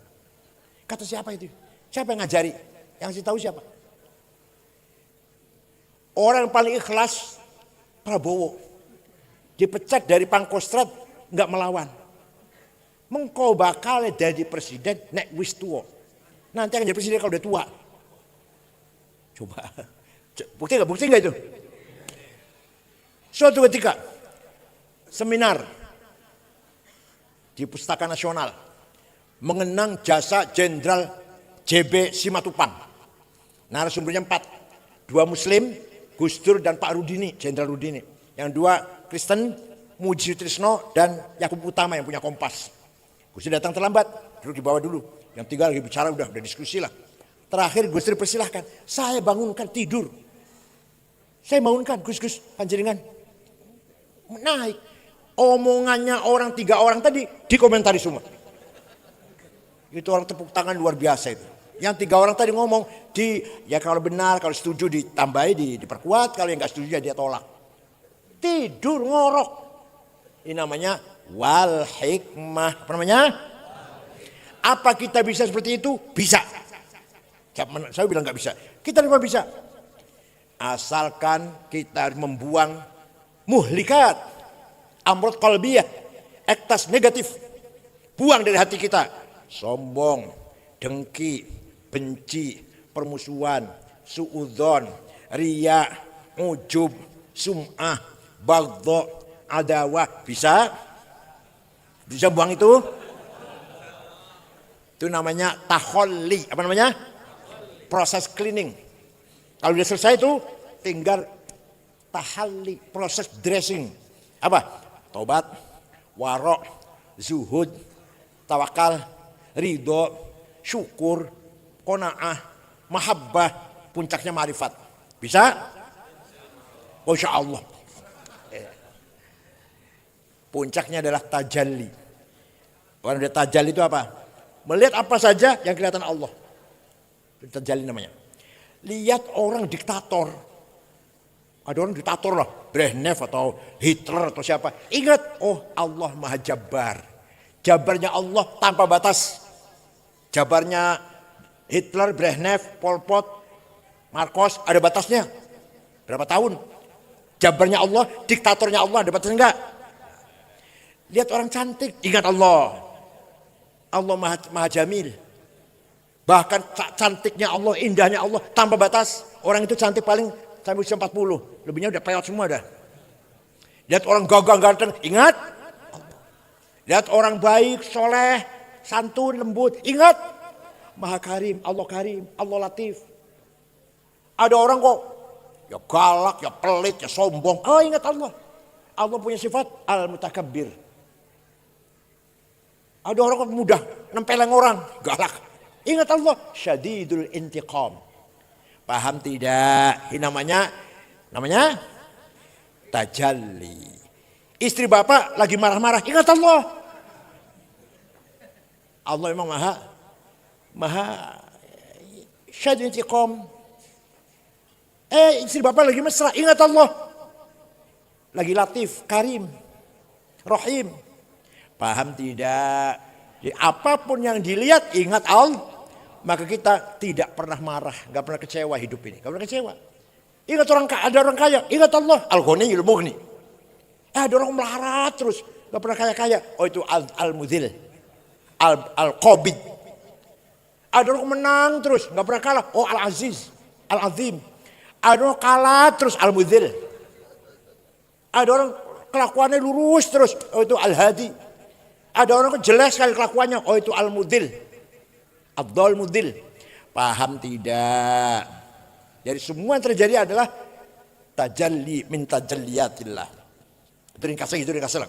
Kata siapa itu? Siapa yang ngajari? Yang saya tahu siapa? Orang yang paling ikhlas, Prabowo. Dipecat dari Pangkostrat, nggak melawan. Mengkau bakal jadi presiden, nek wis tua. Nanti akan jadi presiden kalau udah tua. Coba, bukti nggak itu? Suatu ketika, seminar di Pustaka Nasional mengenang jasa Jenderal JB Simatupang. Narasumbernya 4, 2 Muslim, Gus Dur dan Pak Rudini, Jenderal Rudini. Yang 2 Kristen, Muji Trisno dan Yakub Utama yang punya Kompas. Gus Dur datang terlambat, duduk di bawah dulu. Yang 3 lagi bicara, udah diskusi lah. Terakhir Gus Dur persilahkan, saya bangunkan tidur. Saya bangunkan, Gus panjenengan naik. Omongannya orang 3 orang tadi dikomentari semua. Itu orang tepuk tangan luar biasa itu. Yang 3 orang tadi ngomong, ya kalau benar, kalau setuju ditambahi, diperkuat, kalau yang nggak setuju dia tolak. Tidur ngorok. Ini namanya wal hikmah. Apa namanya? Apa kita bisa seperti itu? Bisa. Saya bilang nggak bisa. Kita memang bisa. Asalkan kita membuang muhlikat, amrod qalbiyah, ektas negatif. Buang dari hati kita. Sombong, dengki, benci, permusuhan, suudzon, riya, ujub, sum'ah, baghdha, adawah. Bisa? Bisa buang itu? Itu namanya taholli. Apa namanya? Proses cleaning. Kalau sudah selesai itu tinggal tahalli, proses dressing. Apa? Tobat, warok, zuhud, tawakal, ridho, syukur, qanaah, mahabbah, puncaknya ma'rifat. Bisa? Masya Allah. Puncaknya adalah tajalli. Orang dari tajalli itu apa? Melihat apa saja yang kelihatan Allah. Itu tajalli namanya. Lihat orang diktator. Ada orang diktator lah, Brezhnev atau Hitler atau siapa. Ingat, oh Allah Maha Jabbar. Jabarnya Allah tanpa batas. Jabarnya Hitler, Brezhnev, Pol Pot, Marcos ada batasnya. Berapa tahun? Jabarnya Allah, diktatornya Allah ada batasnya enggak? Lihat orang cantik, ingat Allah. Allah Maha Jamil. Bahkan cantiknya Allah, indahnya Allah tanpa batas. Orang itu cantik paling sampai usia 40. Lebihnya udah peot semua dah. Lihat orang gagah ganteng, ingat. Lihat orang baik, soleh, santun, lembut, ingat. Maha Karim, Allah Latif. Ada orang kok ya galak, ya pelit, ya sombong. Oh ingat Allah. Allah punya sifat al-mutakabbir. Ada orang kok mudah nempeleng orang, galak. Ingat Allah, syadidul intiqam. Paham tidak? Ini namanya tajalli. Istri bapak lagi marah-marah, ingat Allah. Allah memang maha syadidul intiqam. Istri bapak lagi mesra, ingat Allah. Lagi latif, karim, rahim. Paham tidak? Jadi, apapun yang dilihat ingat Allah. Maka kita tidak pernah marah, gak pernah kecewa hidup ini. Gak pernah kecewa. Ingat ada orang kaya, ingat Allah. Al-Ghani al-Mughni. Ada orang melarat terus, gak pernah kaya-kaya. Oh itu al-Mudhil, al-Qabid. Ada orang menang terus, gak pernah kalah. Oh al-Aziz, al-Azim. Ada orang kalah terus, al-Mudhil. Ada orang kelakuannya lurus terus, oh itu al-Hadi. Ada orang jelek sekali kelakuannya, oh itu al-Mudhil. Abdul Mudil. Paham tidak? Jadi semua yang terjadi adalah tajalli min tajalliyatillah. Itu ringkasnya lah.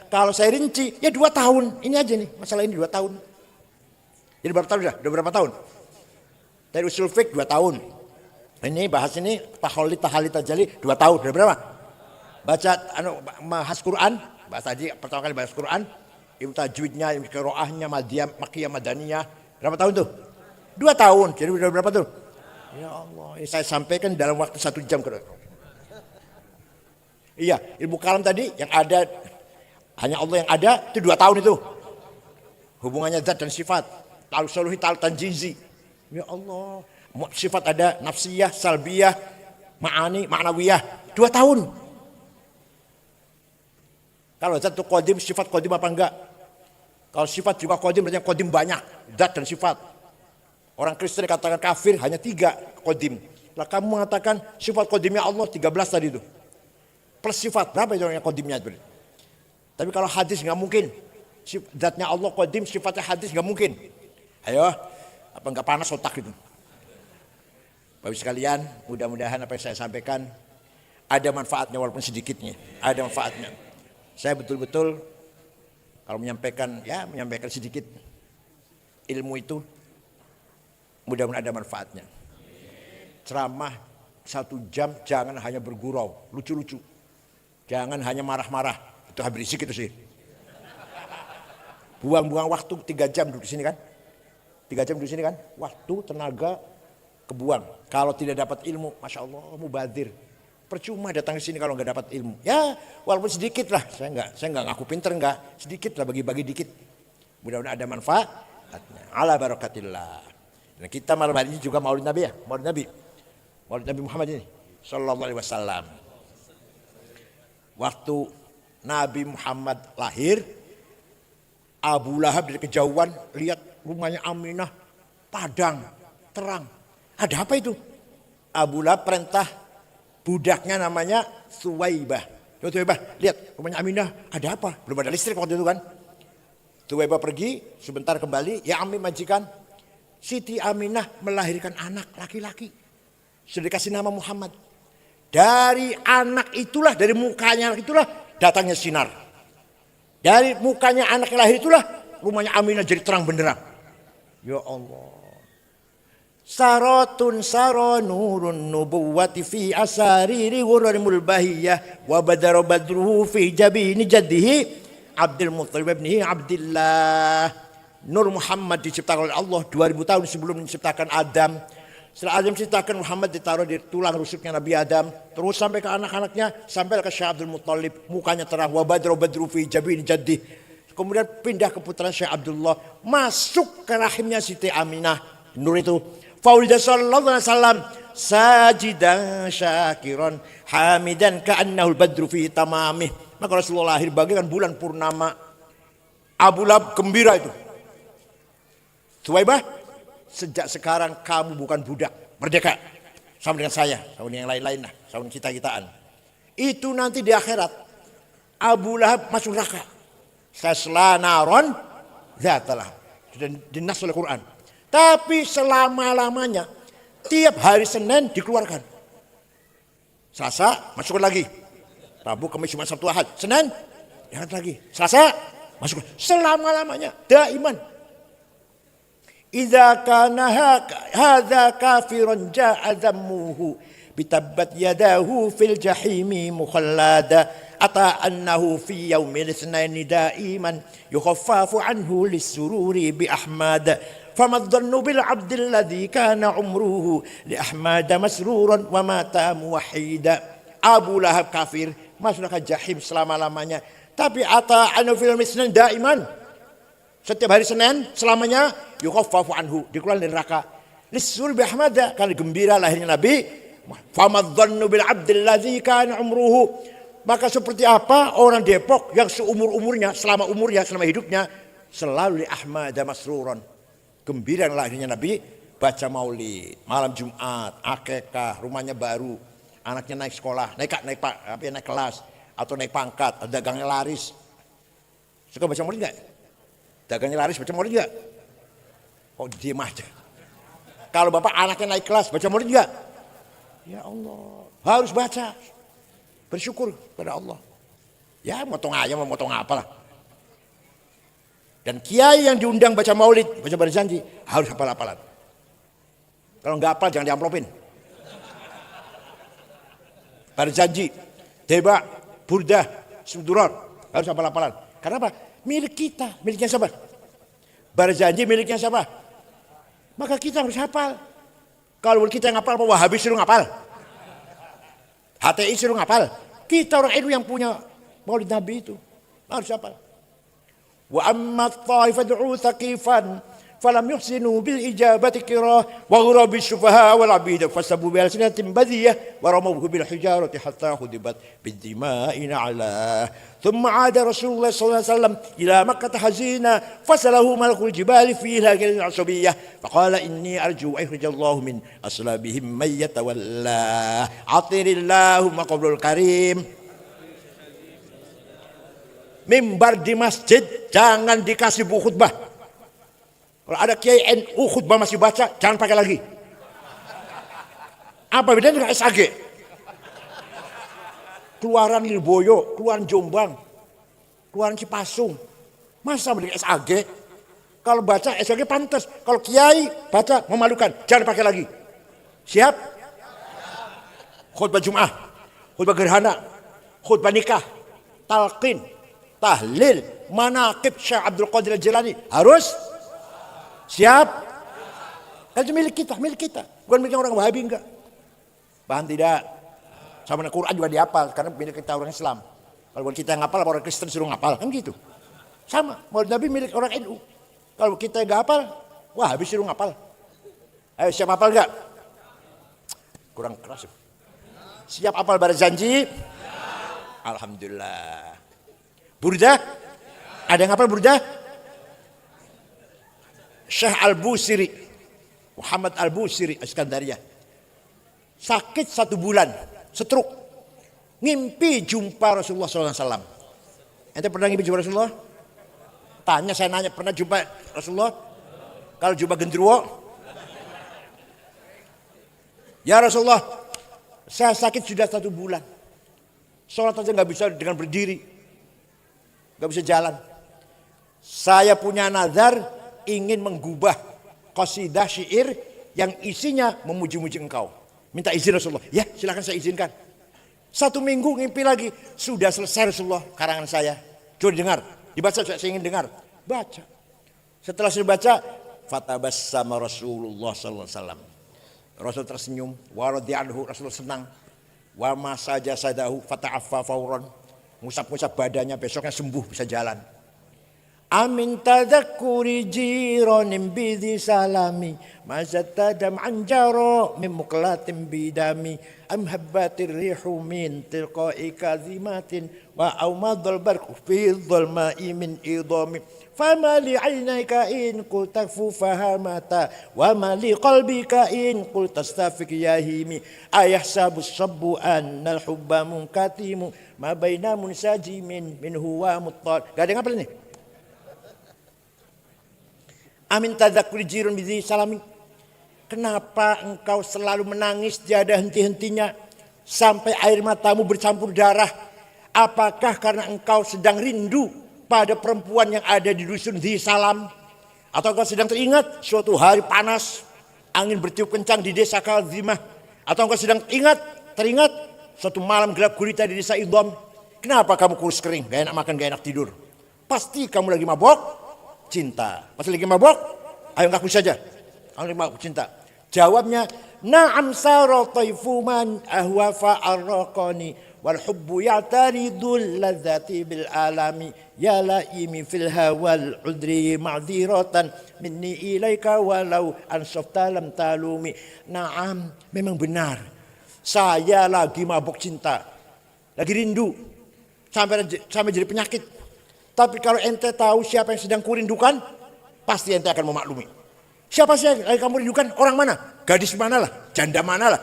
Kalau saya rinci ya 2 tahun. Ini aja nih masalah ini 2 tahun. Jadi berapa tahun sudah? Udah berapa tahun? Dari usul fiqh 2 tahun. Ini bahas ini tahali tajalli 2 tahun. Udah berapa? Baca bahas Quran. Bahas tadi pertama kali bahas Quran. Ilmu tajwidnya, ilmu qiraahnya, Makkiyah, Madaniyah. Berapa tahun tuh? 2 tahun. Jadi udah berapa tuh? Ya Allah, ini saya sampaikan dalam waktu 1 jam. Iya, ilmu kalam tadi yang ada, hanya Allah yang ada, itu 2 tahun itu. Hubungannya zat dan sifat. Ta'al-suluhi, ta'al-tanjizi. Ya Allah, sifat ada nafsiyah, salbiyah, ma'ani, ma'nawiyah. 2 tahun. Kalau zat itu qadim, sifat qadim apa enggak? Kalau sifat juga qadim, berarti qadim banyak. Zat dan sifat. Orang Kristen dikatakan kafir hanya 3 qadim. Lah kamu mengatakan sifat qadimnya Allah 13 tadi itu. Plus sifat, berapa itu yang qadimnya itu? Tapi kalau hadis nggak mungkin. Zatnya Allah qadim, sifatnya hadis nggak mungkin. Ayo, apa nggak panas otak itu? Bapak sekalian, mudah-mudahan apa yang saya sampaikan ada manfaatnya walaupun sedikitnya. Ada manfaatnya. Saya betul-betul kalau menyampaikan sedikit ilmu itu mudah-mudahan ada manfaatnya. Ceramah 1 jam jangan hanya bergurau, lucu-lucu. Jangan hanya marah-marah. Itu berisik itu sih. Buang-buang waktu 3 jam duduk di sini kan. 3 jam duduk di sini kan. Waktu, tenaga, kebuang. Kalau tidak dapat ilmu, Masya Allah, mubadzir. Percuma datang ke sini kalau nggak dapat ilmu. Ya, walaupun sedikit lah. Saya nggak ngaku pinter nggak. Sedikit lah, bagi-bagi dikit. Mudah-mudahan ada manfaatnya. Ala barakatillah. Dan kita malam hari ini juga Maulid Nabi ya, Maulid Nabi Muhammad ini Sallallahu Alaihi Wasallam. Waktu Nabi Muhammad lahir, Abu Lahab dari kejauhan lihat rumahnya Aminah padang, terang. Ada apa itu? Abu Lahab perintah budaknya namanya Suwaibah. Suwaibah, lihat rumahnya Aminah, ada apa? Belum ada listrik waktu itu kan. Suwaibah pergi, sebentar kembali, ya Ami majikan, Siti Aminah melahirkan anak laki-laki. Sudah dikasih nama Muhammad. Dari anak itulah, dari mukanya anak itulah datangnya sinar. Dari mukanya anak yang lahir itulah rumahnya Aminah jadi terang benderang. Ya Allah. Saratun saro nurun nubuwati fi asariri wurimul bahiyah wa badara badruhu fi jabini jaddihi Abdul Muttalib ibnihi Abdillah. Nur Muhammad diciptakan oleh Allah 2000 tahun sebelum menciptakan Adam. Setelah Adam ceritakan Muhammad ditaruh di tulang rusuknya Nabi Adam. Terus sampai ke anak-anaknya. Sampai ke Syekh Abdul Muttalib. Mukanya terang. Wa badru fi jabin jaddi. Kemudian pindah ke putra Syekh Abdullah. Masuk ke rahimnya Siti Aminah. Nur itu. Faulida sallallahu alaihi wasallam. Sajidan syakiran. Hamidan ka'annahul badru fi tamamih. Maka Rasulullah lahir bagaikan bulan purnama. Abu Lahab gembira itu. Suwaibah, sejak sekarang kamu bukan budak, merdeka. Sama dengan saya, sama dengan yang lain-lain lah, sama dengan kita-kitaan. Itu nanti di akhirat, Abu Lahab masuk neraka. Sasla naron, zatalah. Sudah dinas oleh Quran. Tapi selama-lamanya, tiap hari Senin dikeluarkan. Selasa, masuk lagi. Rabu, Kamis, Jumat, Sabtu, Ahad. Senin, diangkat lagi. Selasa, masuk. Selama-lamanya, daiman. Idza kana hadza kafiran jaa dhammuhu bitabbat yadahu fil jahimi mukhallada ata annahu fi yaumil itsnaini daiman yukhaffafu anhu lisururi bi ahmad fama dhannu bil abdil ladzi kana umruhu li ahmad masruran wa mata muwahhida. Abu Lahab kafir masuk ke jahim selama-lamanya, tapi ata annahu fil itsnaini daiman. Setiap hari Senin selamanya yukhaffafu anhu, dikeluarkan dari neraka. Lisur bi ahmada, karena gembira lahirnya Nabi. Famadzannu bil abdil ladzi kana umruhu. Maka seperti apa orang Depok yang seumur-umurnya, selama hidupnya selalu li ahmada masruran. Gembira lahirnya Nabi, baca maulid, malam Jumat, akikah, rumahnya baru, anaknya naik sekolah, naik kelas atau naik pangkat, dagangnya laris. Suka baca maulid enggak? Dagangnya laris baca maulid enggak? Oh, diam aja. Kalau bapak anaknya naik kelas baca maulid enggak? Ya Allah, harus baca. Bersyukur kepada Allah. Ya motong ayam, motong apalah. Dan kiai yang diundang baca maulid, baca berjanji harus hafal-hafalan. Kalau enggak hafal jangan diamplopin. Berjanji, deba, burdah, sudurar harus hafal-hafalan. Karena apa? Milik kita, miliknya siapa? Berjanji miliknya siapa? Maka kita harus hafal. Kalau kita yang hafal, apa Wahabi suruh ngapal? HTI suruh ngapal? Kita orang NU yang punya maulid Nabi itu harus hafal. Wa amma at-taifatu thaqifan falam yuhsinu bil ijabati qira wa ghurabi syufaha wal abid fasabu bil sinatin badiyah wa ramuhu bil hijarati hatta hudibat bid dima'in ala thumma ada Rasulullah sallallahu alaihi wasallam ila Makkah hazina fasalahu malakul jibali fi hilakil asabiyah faqala inni arju aykhrijallahu min aslabihim may yatawalla atirillahu maqbulul karim. Mimbar di masjid jangan dikasih buku khutbah. Kalau ada kiai NU khutbah masih baca, jangan pakai lagi. Apa bedanya dengan SAG? Keluaran Lirboyo, keluaran Jombang, keluaran Cipasung. Masa dengan SAG? Kalau baca SAG pantas. Kalau kiai baca memalukan, jangan pakai lagi. Siap? Khutbah Jum'ah, khutbah gerhana, khutbah nikah, talqin, tahlil, manaqib Syekh Abdul Qadir Al-Jilani harus siap. Kan itu milik kita, bukan milik orang Wahabi enggak. Paham tidak? Sama dengan Quran juga dihafal karena milik kita orang Islam. Kalau kita yang ngapal, orang Kristen suruh ngapal, kan gitu. Sama, Maulid Nabi milik orang NU. Kalau kita enggak hafal, Wahabi suruh ngapal. Ayo siap hafal enggak? Kurang keras. Siap hafal berjanji? Alhamdulillah. Burdah? Ada yang hafal burdah? Syekh Al-Busiri, Muhammad Al-Busiri Iskandariyah, sakit 1 bulan, stroke, ngimpi jumpa Rasulullah SAW. Ente pernah ngimpi jumpa Rasulullah? Tanya, saya nanya, pernah jumpa Rasulullah? Kalau jumpa genderuwo, ya Rasulullah, saya sakit sudah 1 bulan, sholat aja nggak bisa dengan berdiri, nggak bisa jalan. Saya punya nazar ingin menggubah qasidah syair yang isinya memuji-muji engkau. Minta izin Rasulullah. Ya silakan saya izinkan. 1 minggu ngimpi lagi. Sudah selesai Rasulullah karangan saya. Coba dengar. Dibaca, saya ingin dengar. Baca. Setelah saya baca. Fatabassama Rasulullah sallallahu alaihi wasallam. Rasul tersenyum. Wa radiyallahu, Rasul senang. Wa masaja sadahu fata'affa fauran. Ngusap-ngusap badannya, besoknya sembuh, bisa jalan. Amin tadzakkuri jiranin bidhi salami mazatta dam'an jaro min muqlatin bidami am habbatir rihu min tilqa'i kazimatin wa awmadul barqu fi dhulma'i min idami fama li 'ainayka in qul takfu fahamata wa ma li qalbika in qul tastafik yahimi ayahsabu sabbu annal hubba munkatimu ma baina munsajimin min huwa muttal. Gak ada yang hafal ini? Amin tadzakuri jirun bidhi salami. Kenapa engkau selalu menangis tiada henti-hentinya sampai air matamu bercampur darah? Apakah karena engkau sedang rindu pada perempuan yang ada di dusun Dhi Salam? Atau engkau sedang teringat suatu hari panas, angin bertiup kencang di desa Kazimah? Atau engkau sedang teringat suatu malam gelap gulita di desa Idham? Kenapa kamu kurus kering, gak enak makan, gak enak tidur? Pasti kamu lagi mabok cinta. Masih lagi mabok? Ayo ngaku saja. Kamu lagi mabok cinta. Jawabnya, na'am sara taifu man ahwa fa'arraqani wal hubbu ya'taridul ladzati bil alami ya laimi fil hawal udri ma'dziratan minni ilaika walau ansafta lam talumi. Na'am, memang benar. Saya lagi mabok cinta. Lagi rindu. Sampai jadi penyakit. Tapi kalau ente tahu siapa yang sedang kurindukan, pasti ente akan memaklumi. Siapa sih yang kamu rindukan? Orang mana? Gadis mana lah? Janda mana lah?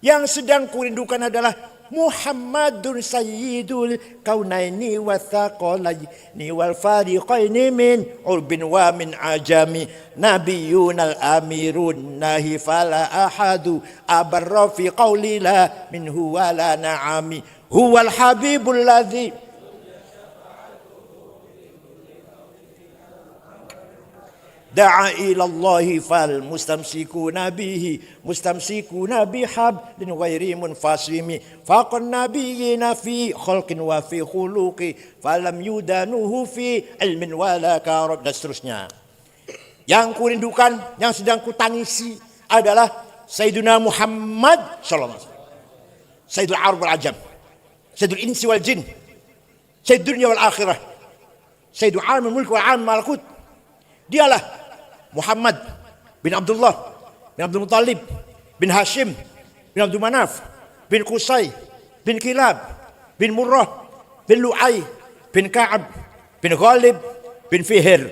Yang sedang kurindukan adalah Muhammadun Sayyidul Kaunaini wa Thaqalaini wal Fariqaini min urbin wa min ajami Nabiyunal Amirun nahi fala ahadu abarra fi qawli la minhu wa la na'ami huwal habibul ladzi da'a ilallahi fal mustamsikuna bihi mustamsikuna bihablin ghairi munfasimi faqan nabiyina fi khalqin wa fi khuluqi falam yudanuhu fi ilmin wala karab. Dan seterusnya. Yang kurindukan, yang sedang kutangisi adalah Sayyiduna Muhammad sallallahu alaihi wasallam, Sayyidul Arab wal Ajam, Sayyidul Insi wal Jin, Sayyidul Dunya wal Akhirah, Sayyidul Alamul Mulk wal Alamul Malakut. Dialah Muhammad bin Abdullah bin Abdul Muttalib bin Hashim bin Abdul Manaf bin Qusay bin Kilab bin Murrah bin Lu'ay bin Ka'ab bin Ghalib bin Fihr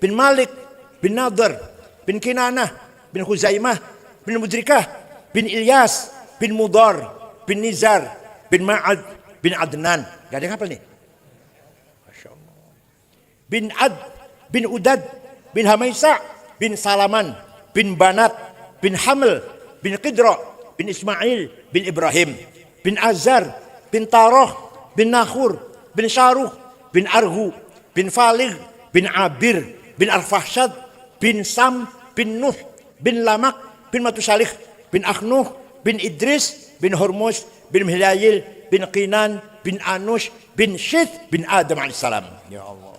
bin Malik bin Nadhr bin Kinanah bin Khuzaimah bin Mudrikah bin Ilyas bin Mudar bin Nizar bin Ma'ad bin Adnan. Gak ada yang hafal nih? Masya Allah. Bin Ad bin Udad bin Hamaisa bin Salaman bin Banat bin Haml bin Qidra bin Ismail bin Ibrahim bin Azar bin Taroh bin Nakhur bin Sharuh bin Arhu bin Falig bin Abir bin Arfahshad bin Sam bin Nuh bin Lamak bin Matusalih bin Akhnuh bin Idris bin Hormuz bin Hilayil bin Qinan bin Anush bin Syith bin Adam alaihissalam. Ya Allah.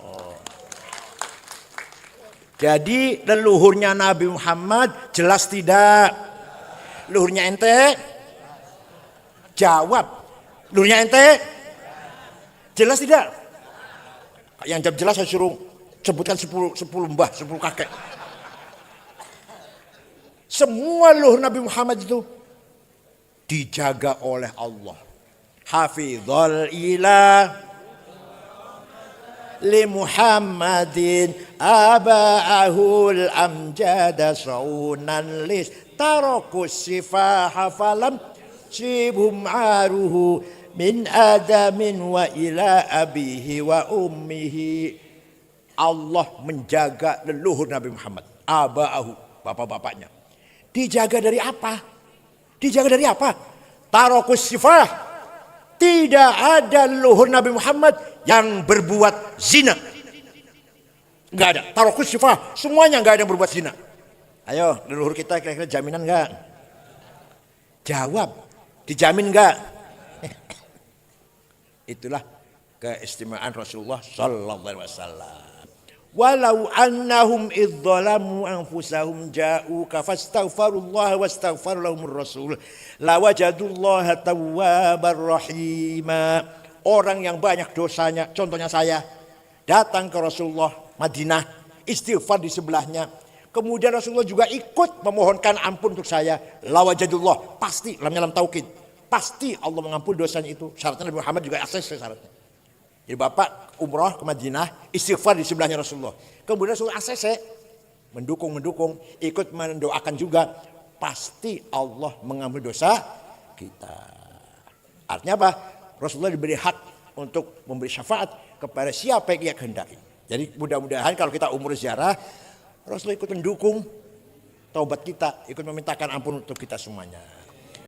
Jadi leluhurnya Nabi Muhammad jelas tidak? Leluhurnya ente? Jawab. Leluhurnya ente? Jelas tidak? Yang jawab jelas saya suruh sebutkan 10 mbah, 10 kakek. Semua leluhur Nabi Muhammad itu dijaga oleh Allah. Hafizul ilah li Muhammadin aba'ahul amjada saunan lis tarakus sifaha falam sibhum aruhu min adamin wa ila abihi wa ummihi. Allah menjaga leluhur Nabi Muhammad, aba'ahu, bapak-bapaknya. Dijaga dari apa? Dijaga dari apa? Tarakus sifah. Tidak ada leluhur Nabi Muhammad yang berbuat zina. Enggak ada. Tarokus sifah. Semuanya enggak ada yang berbuat zina. Ayo, leluhur kita kira-kira jaminan enggak? Jawab. Dijamin enggak? Itulah keistimewaan Rasulullah sallallahu alaihi wasallam. Walau annahum idzalamu anfusahum ja'uka fastaghfirullah wastaghfar lahumur rasul lawajadullaha tawwabar rahima. Orang yang banyak dosanya, contohnya saya, datang ke Rasulullah Madinah, istighfar di sebelahnya. Kemudian Rasulullah juga ikut memohonkan ampun untuk saya. Lawajadullah, pasti dalam taukid, pasti Allah mengampuni dosanya itu. Syaratnya Nabi Muhammad juga akses syaratnya. Jadi bapak umrah ke Madinah, istighfar di sebelahnya Rasulullah. Kemudian Rasulullah ACC, mendukung, ikut mendoakan juga. Pasti Allah mengampuni dosa kita. Artinya apa? Rasulullah diberi hak untuk memberi syafaat kepada siapa yang ia kehendaki. Jadi mudah-mudahan kalau kita umrah ziarah, Rasulullah ikut mendukung taubat kita, ikut memintakan ampun untuk kita semuanya.